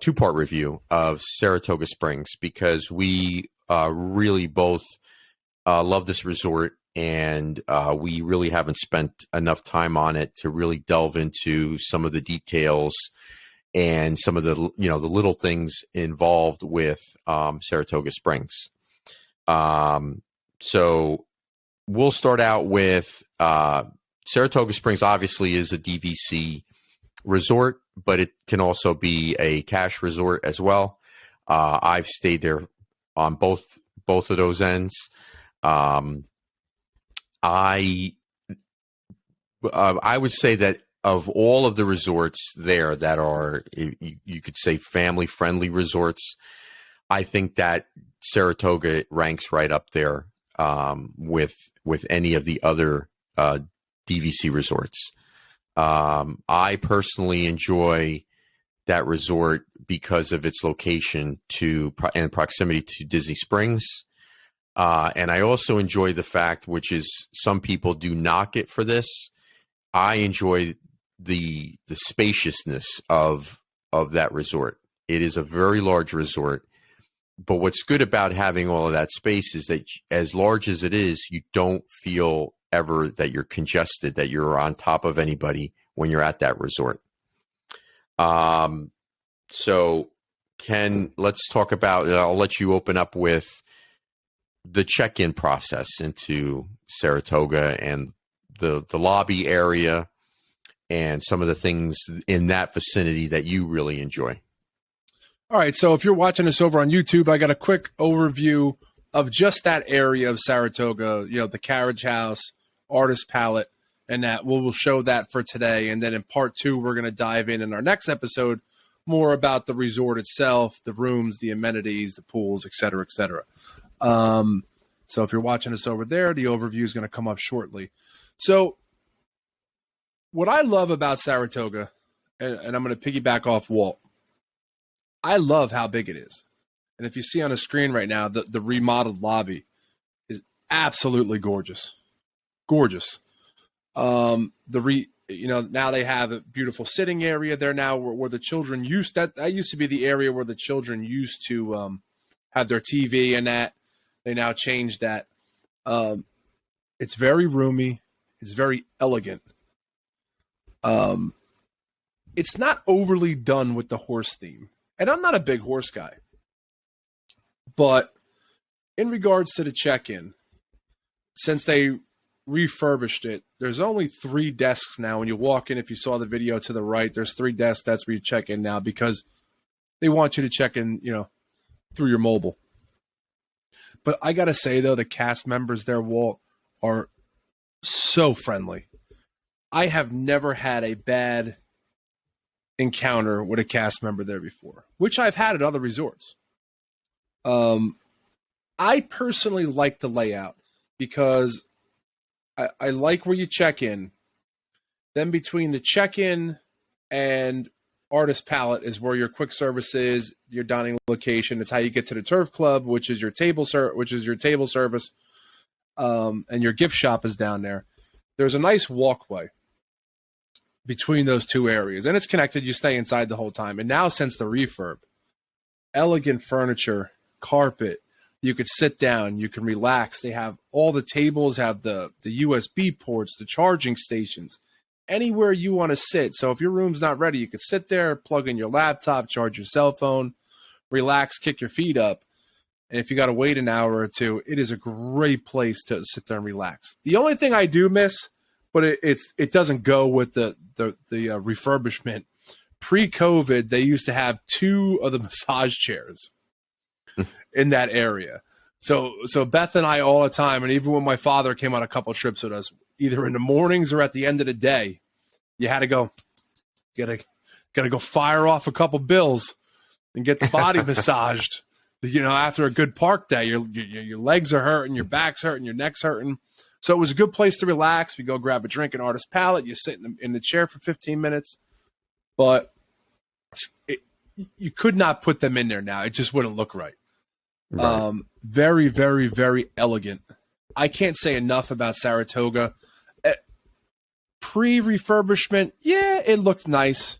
[SPEAKER 2] two-part review of Saratoga Springs, because we really both love this resort, and we really haven't spent enough time on it to really delve into some of the details and some of the the little things involved with Saratoga Springs. So we'll start out with Saratoga Springs. Obviously, is a DVC resort, but it can also be a cash resort as well. I've stayed there on both of those ends. I would say that of all of the resorts there that are, you could say, family-friendly resorts, I think that Saratoga ranks right up there with any of the other DVC resorts. I personally enjoy that resort because of its location and proximity to Disney Springs. And I also enjoy the fact, which is some people do knock it for this, I enjoy the spaciousness of that resort. It is a very large resort. But what's good about having all of that space is that as large as it is, you don't feel ever that you're congested, that you're on top of anybody when you're at that resort. So Ken, let's talk about, I'll let you open up with the check-in process into Saratoga and the lobby area and some of the things in that vicinity that you really enjoy.
[SPEAKER 1] All right, so if you're watching this over on YouTube, I got a quick overview of just that area of Saratoga, the carriage house, artist palette, and that we'll show that for today. And then in part 2, we're going to dive in our next episode more about the resort itself, the rooms, the amenities, the pools, et cetera, et cetera. So if you're watching us over there, the overview is going to come up shortly. So what I love about Saratoga, and I'm going to piggyback off Walt, I love how big it is. And if you see on the screen right now, the remodeled lobby is absolutely gorgeous. Gorgeous. Now they have a beautiful sitting area there now where the children that used to be the area where the children used to have their TV and that. They now changed that. It's very roomy. It's very elegant. It's not overly done with the horse theme. And I'm not a big horse guy. But in regards to the check-in, since they refurbished it, there's only 3 desks now. When you walk in, if you saw the video to the right, there's 3 desks. That's where you check in now because they want you to check in, through your mobile. But I got to say, though, the cast members there, Walt, are so friendly. I have never had a bad encounter with a cast member there before, which I've had at other resorts. I personally like the layout because I like where you check in. Then between the check-in and artist palette is where your quick service is, your dining location. It's how you get to the turf club, which is your table service, and your gift shop is down there. There's a nice walkway between those 2 areas, and it's connected. You stay inside the whole time. And now, since the refurb, elegant furniture, carpet, you could sit down, you can relax. They have all the tables, have the USB ports, the charging stations, anywhere you want to sit. So if your room's not ready, you could sit there, plug in your laptop, charge your cell phone, relax, kick your feet up. And if you got to wait an hour or 2, it is a great place to sit there and relax. The only thing I do miss, but it doesn't go with the refurbishment. Pre-COVID, they used to have 2 of the massage chairs in that area. So Beth and I all the time, and even when my father came on a couple trips with us, either in the mornings or at the end of the day, you had to gotta go fire off a couple bills and get the body massaged. After a good park day, your legs are hurting, your back's hurting, your neck's hurting. So it was a good place to relax. We go grab a drink and artist palette. You sit in the chair for 15 minutes. But you could not put them in there now. It just wouldn't look right. Right. Very, very, very elegant. I can't say enough about Saratoga. Pre-refurbishment, yeah, it looked nice.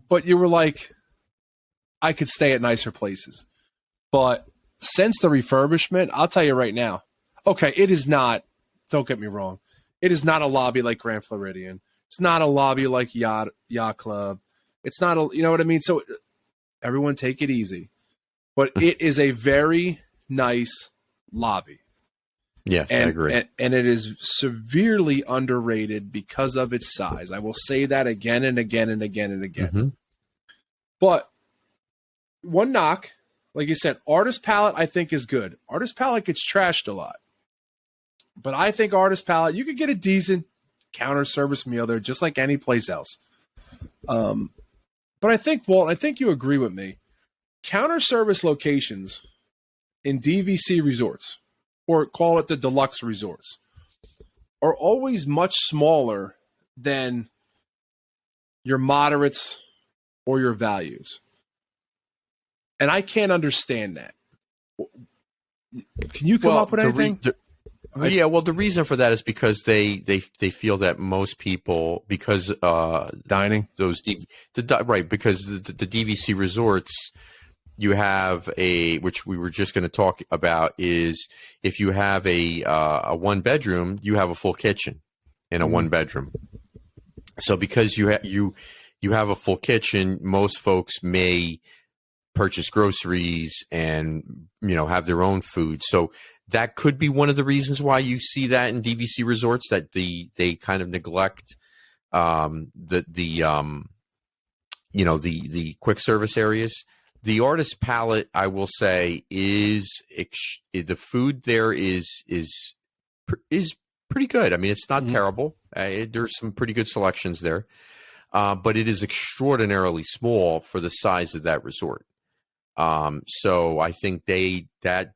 [SPEAKER 1] But you were like, I could stay at nicer places. But since the refurbishment, I'll tell you right now, okay, it is not, don't get me wrong, it is not a lobby like Grand Floridian. It's not a lobby like Yacht Club. It's not you know what I mean? So everyone take it easy. But it is a very nice lobby.
[SPEAKER 2] Yes, I agree.
[SPEAKER 1] And it is severely underrated because of its size. I will say that again and again and again and again.
[SPEAKER 2] Mm-hmm.
[SPEAKER 1] But one knock, like you said, Artist Palette I think is good. Artist Palette gets trashed a lot. But I think Artist Palette, you could get a decent counter service meal there just like any place else. But I think, Walt, I think you agree with me. Counter service locations in DVC resorts, or call it the deluxe resorts, are always much smaller than your moderates or your values. And I can't understand that. Can you come up with anything?
[SPEAKER 2] The reason for that is because they feel that most people, because
[SPEAKER 1] dining
[SPEAKER 2] right, because the DVC resorts, you have which we were just going to talk about, is if you have a one bedroom, you have a full kitchen in a one bedroom. So because you have a full kitchen, most folks may purchase groceries and have their own food. So that could be one of the reasons why you see that in DVC resorts, that they kind of neglect the quick service areas. The Artist Palette, I will say, is the food there is pretty good. I mean, it's not terrible. There's some pretty good selections there, but it is extraordinarily small for the size of that resort. So I think that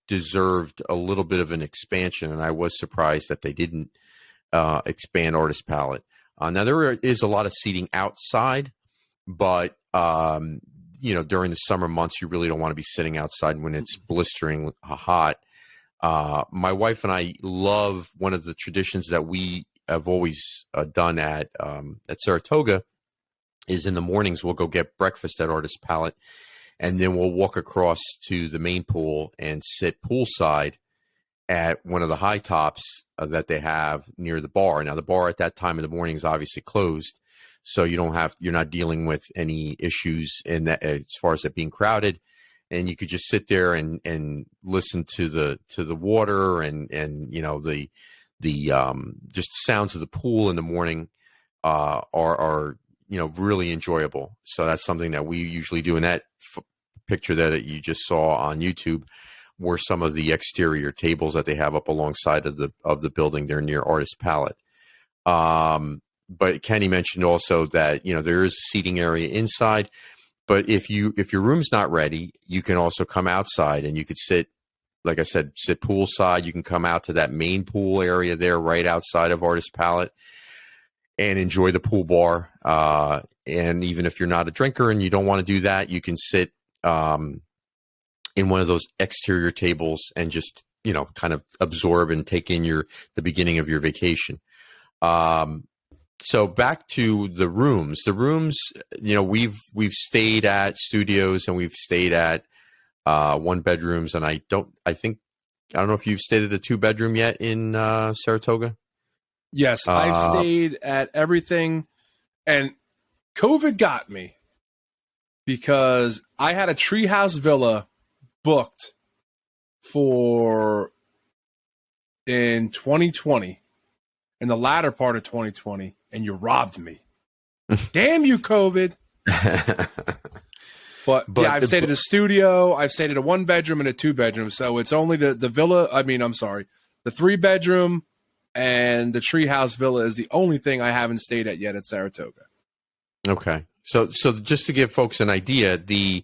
[SPEAKER 2] deserved a little bit of an expansion, and I was surprised that they didn't expand Artist Palette. Now there is a lot of seating outside, but during the summer months, you really don't want to be sitting outside when it's blistering hot. My wife and I love, one of the traditions that we have always done at Saratoga is in the mornings we'll go get breakfast at Artist Palette, and then we'll walk across to the main pool and sit poolside at one of the high tops that they have near the bar. Now, the bar at that time of the morning is obviously closed, so you're not dealing with any issues in that as far as it being crowded, and you could just sit there and listen to the water and the just sounds of the pool in the morning are really enjoyable. So that's something that we usually do. And that picture that you just saw on YouTube were some of the exterior tables that they have up alongside of the building there near Artist Palette. But Kenny mentioned also that there is a seating area inside, but if your room's not ready, you can also come outside and you could sit, like I said, sit poolside. You can come out to that main pool area there right outside of Artist Palette and enjoy the pool bar. And even if you're not a drinker and you don't want to do that, you can sit in one of those exterior tables and just kind of absorb and take in the beginning of your vacation. So back to the rooms. The rooms, we've stayed at studios and we've stayed at one bedrooms, and I don't know if you've stayed at a 2-bedroom yet in Saratoga.
[SPEAKER 1] Yes, I've stayed at everything, and COVID got me because I had a treehouse villa booked in 2020, in the latter part of 2020, and you robbed me. Damn you, COVID. But yeah, I've stayed at a studio. I've stayed at a 1-bedroom and a 2-bedroom. So it's only the villa. The 3-bedroom and the treehouse villa is the only thing I haven't stayed at yet at Saratoga.
[SPEAKER 2] Okay. So just to give folks an idea, the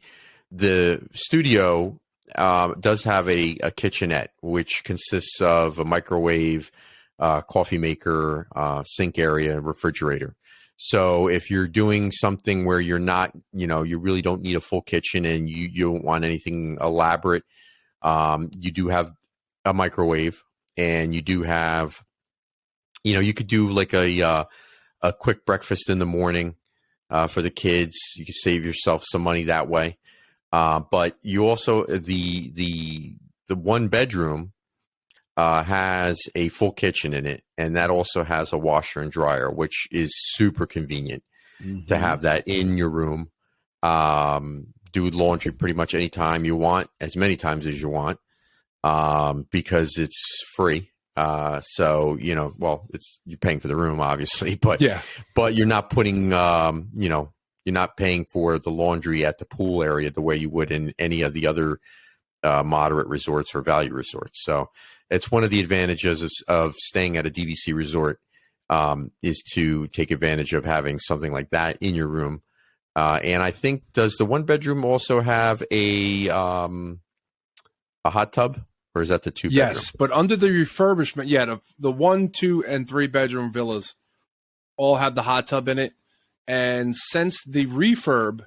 [SPEAKER 2] studio does have a kitchenette, which consists of a microwave, coffee maker, sink area, refrigerator. So if you're doing something where you're not, you really don't need a full kitchen and you don't want anything elaborate, you do have a microwave, and you do have, you could do like a quick breakfast in the morning for the kids. You can save yourself some money that way. But you also, the 1-bedroom has a full kitchen in it, and that also has a washer and dryer, which is super convenient to have that in your room. Do laundry pretty much anytime you want, as many times as you want. because it's free. So, well, you're paying for the room, obviously, but you're not putting, you're not paying for the laundry at the pool area the way you would in any of the other moderate resorts or value resorts. So it's one of the advantages of staying at a DVC resort, is to take advantage of having something like that in your room. And I think, does the one bedroom also have a hot tub, or is that the two bedroom?
[SPEAKER 1] Yes, but under the refurbishment, the 1, 2, and 3 bedroom villas all had the hot tub in it. And since the refurb,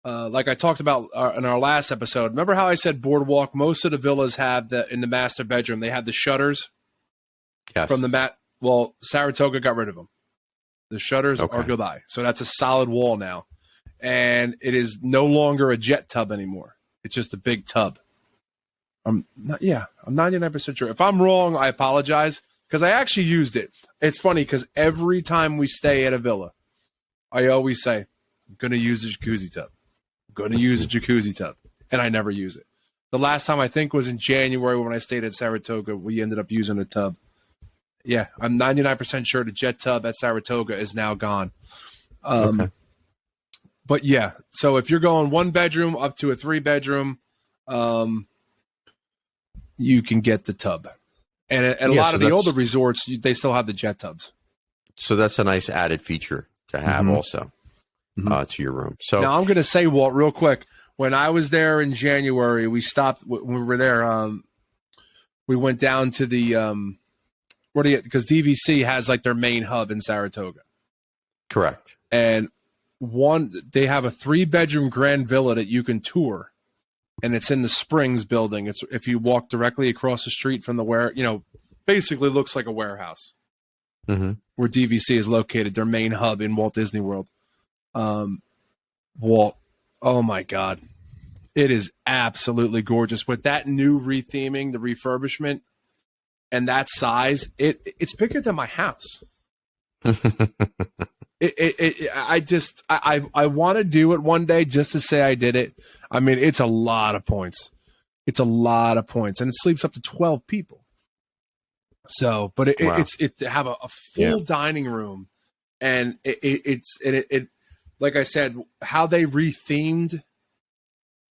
[SPEAKER 1] like I talked about in our last episode, remember how I said Boardwalk, most of the villas have in the master bedroom, they have the shutters from the mat. Well, Saratoga got rid of them. The shutters are goodbye. So that's a solid wall now. And it is no longer a jet tub anymore. It's just a big tub. I'm 99% sure. If I'm wrong, I apologize, because I actually used it. It's funny because every time we stay at a villa, I always say, I'm going to use the jacuzzi tub. I'm going to use a jacuzzi tub. And I never use it. The last time I think was in January when I stayed at Saratoga, we ended up using a tub. Yeah, I'm 99% sure the jet tub at Saratoga is now gone. But yeah, so if you're going 1 bedroom up to a 3 bedroom, you can get the tub. And a lot of the older resorts, they still have the jet tubs. So
[SPEAKER 2] that's a nice added feature to have also to your room. So
[SPEAKER 1] now I'm going to say, Walt, real quick, when I was there in January, we stopped when we were there. We went down to the because DVC has like their main hub in Saratoga.
[SPEAKER 2] Correct.
[SPEAKER 1] And they have a 3 bedroom grand villa that you can tour. And it's in the Springs building. It's if you walk directly across the street from basically looks like a warehouse where DVC is located, their main hub in Walt Disney World. Walt, oh my God. It is absolutely gorgeous. With that new retheming, the refurbishment, and that size, it's bigger than my house. I want to do it one day just to say I did it. I mean, it's a lot of points. It's a lot of points, and it sleeps up to 12 people. So, but it have a full dining room, and it's like I said, how they rethemed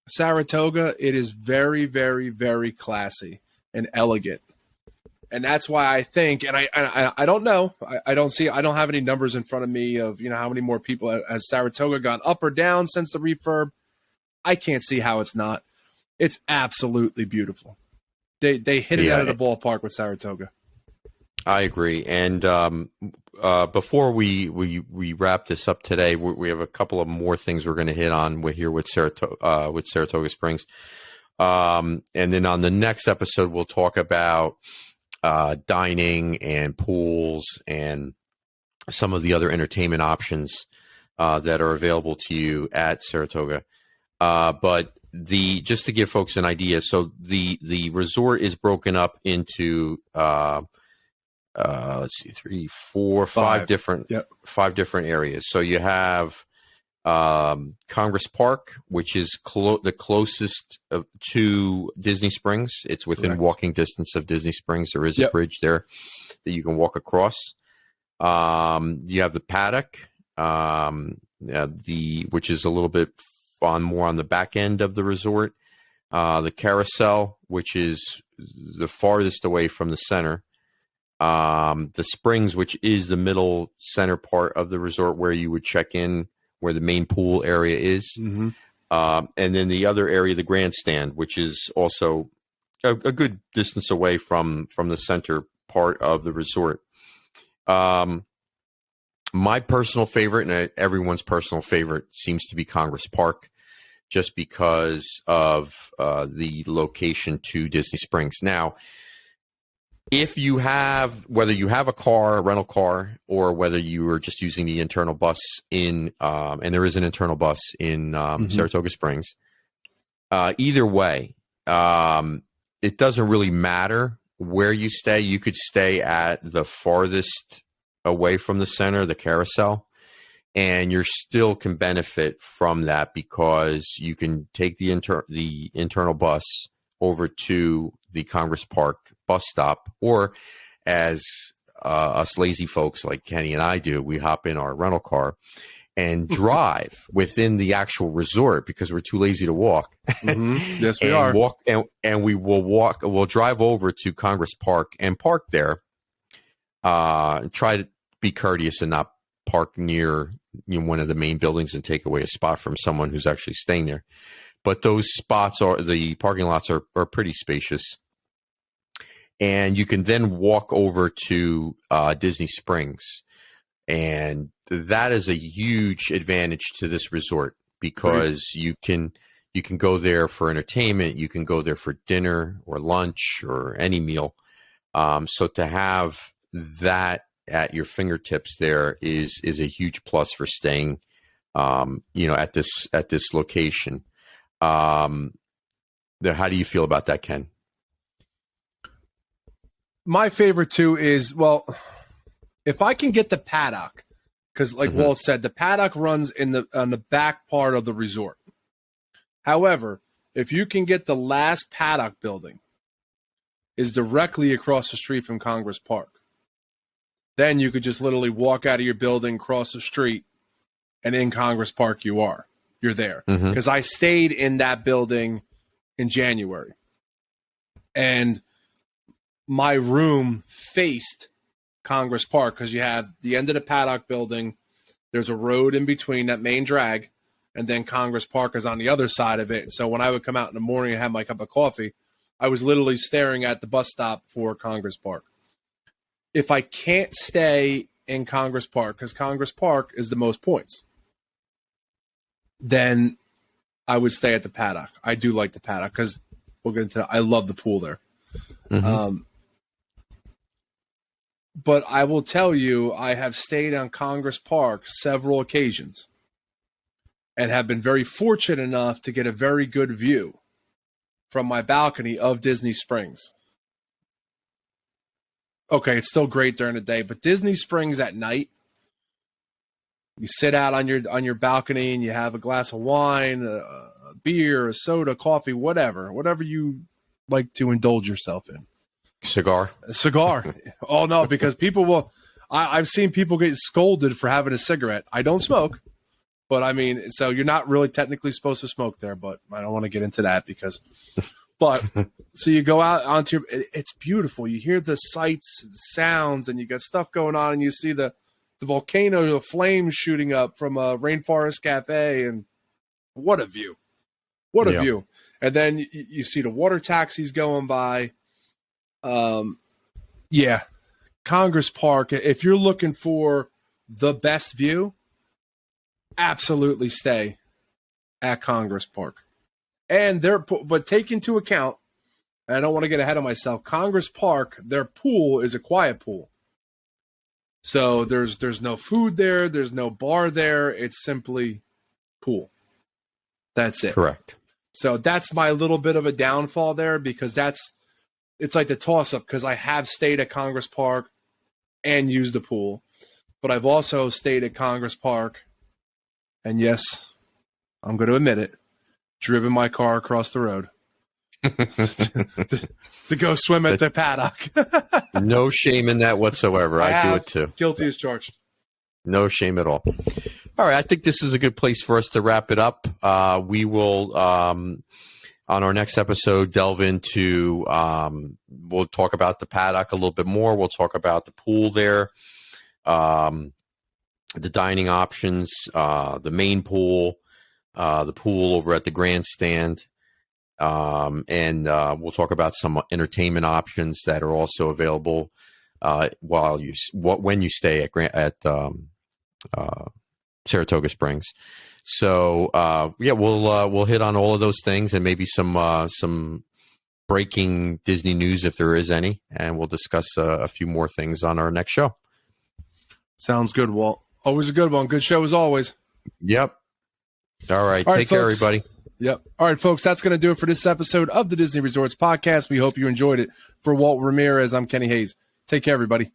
[SPEAKER 1] Saratoga, it is very, very, very classy and elegant. And that's why I think, and I don't know, I don't have any numbers in front of me of, how many more people has Saratoga gone up or down since the refurb. I can't see how it's not. It's absolutely beautiful. They hit it out of the ballpark with Saratoga.
[SPEAKER 2] I agree. And before we wrap this up today, we have a couple of more things we're going to hit on with Saratoga Springs. And then on the next episode, we'll talk about dining and pools and some of the other entertainment options that are available to you at Saratoga. But just to give folks an idea, so the resort is broken up into let's see, 3, 4, 5 different areas. So you have Congress Park, which is the closest to Disney Springs. It's within walking distance of Disney Springs. There is a bridge there that you can walk across. You have the Paddock, which is a little bit more on the back end of the resort. The Carousel, which is the farthest away from the center. The Springs, which is the middle center part of the resort where you would check in, where the main pool area is. And then the other area, the grandstand, which is also a good distance away from the center part of the resort. My personal favorite, and everyone's personal favorite, seems to be Congress Park, just because of the location to Disney Springs. Now, if you whether you have a rental car, or whether you are just using the internal bus and there is an internal bus in Saratoga Springs, either way, it doesn't really matter where you stay. You could stay at the farthest away from the center, the Carousel, and you still can benefit from that because you can take the internal bus over to the Congress Park bus stop, or as us lazy folks like Kenny and I do, we hop in our rental car and drive within the actual resort because we're too lazy to walk.
[SPEAKER 1] Mm-hmm. Yes, we
[SPEAKER 2] and
[SPEAKER 1] are.
[SPEAKER 2] Walk, and we will walk. We'll drive over to Congress Park and park there. Try to be courteous and not park near one of the main buildings and take away a spot from someone who's actually staying there. But those spots the parking lots are pretty spacious. And you can then walk over to Disney Springs. And that is a huge advantage to this resort because you can go there for entertainment. You can go there for dinner or lunch or any meal. So to have that at your fingertips there is a huge plus for staying, at this location. How do you feel about that, Ken?
[SPEAKER 1] My favorite too is, well, if I can get the paddock, because like Walt said, the paddock runs on the back part of the resort. However, if you can get the last paddock building is directly across the street from Congress Park, then you could just literally walk out of your building, cross the street, and in Congress Park you're there. Because I stayed in that building in January, and my room faced Congress Park because you have the end of the paddock building. There's a road in between that main drag, and then Congress Park is on the other side of it. So when I would come out in the morning and have my cup of coffee, I was literally staring at the bus stop for Congress Park. If I can't stay in Congress Park, because Congress Park is the most points, then I would stay at the paddock. I do like the paddock because we'll get into that. I love the pool there. But I will tell you, I have stayed on Congress Park several occasions and have been very fortunate enough to get a very good view from my balcony of Disney Springs. Okay, it's still great during the day, but Disney Springs at night, you sit out on your balcony and you have a glass of wine, a beer, a soda, coffee, whatever you like to indulge yourself in.
[SPEAKER 2] Cigar.
[SPEAKER 1] Oh no, because people will. I've seen people get scolded for having a cigarette. I don't smoke, but I mean, so you're not really technically supposed to smoke there. But I don't want to get into that because. But so you go out onto it's beautiful. You hear the sights, the sounds, and you got stuff going on, and you see the volcano, the flames shooting up from a Rainforest Cafe, and what a view! What a view! And then you see the water taxis going by. Congress Park. If you're looking for the best view, absolutely stay at Congress Park. And but take into account, and I don't want to get ahead of myself, Congress Park, their pool is a quiet pool. So there's no food there, there's no bar there, it's simply pool. That's it.
[SPEAKER 2] Correct.
[SPEAKER 1] So that's my little bit of a downfall there because it's like the toss-up because I have stayed at Congress Park and used the pool. But I've also stayed at Congress Park, and yes, I'm going to admit it, driven my car across the road to go swim at the paddock.
[SPEAKER 2] No shame in that whatsoever. I do it too.
[SPEAKER 1] Guilty as charged.
[SPEAKER 2] No shame at all. All right. I think this is a good place for us to wrap it up. We will, on our next episode, delve into, we'll talk about the paddock a little bit more. We'll talk about the pool there, the dining options, the main pool, the pool over at the grandstand. And we'll talk about some entertainment options that are also available when you stay at Saratoga Springs. So we'll hit on all of those things and maybe some breaking Disney news if there is any, and we'll discuss a few more things on our next show.
[SPEAKER 1] Sounds good, Walt. Always a good one. Good show as always.
[SPEAKER 2] Yep. All right. Take care, everybody.
[SPEAKER 1] Yep. All right, folks. That's going to do it for this episode of the Disney Resorts Podcast. We hope you enjoyed it. For Walt Ramirez, I'm Kenny Hayes. Take care, everybody.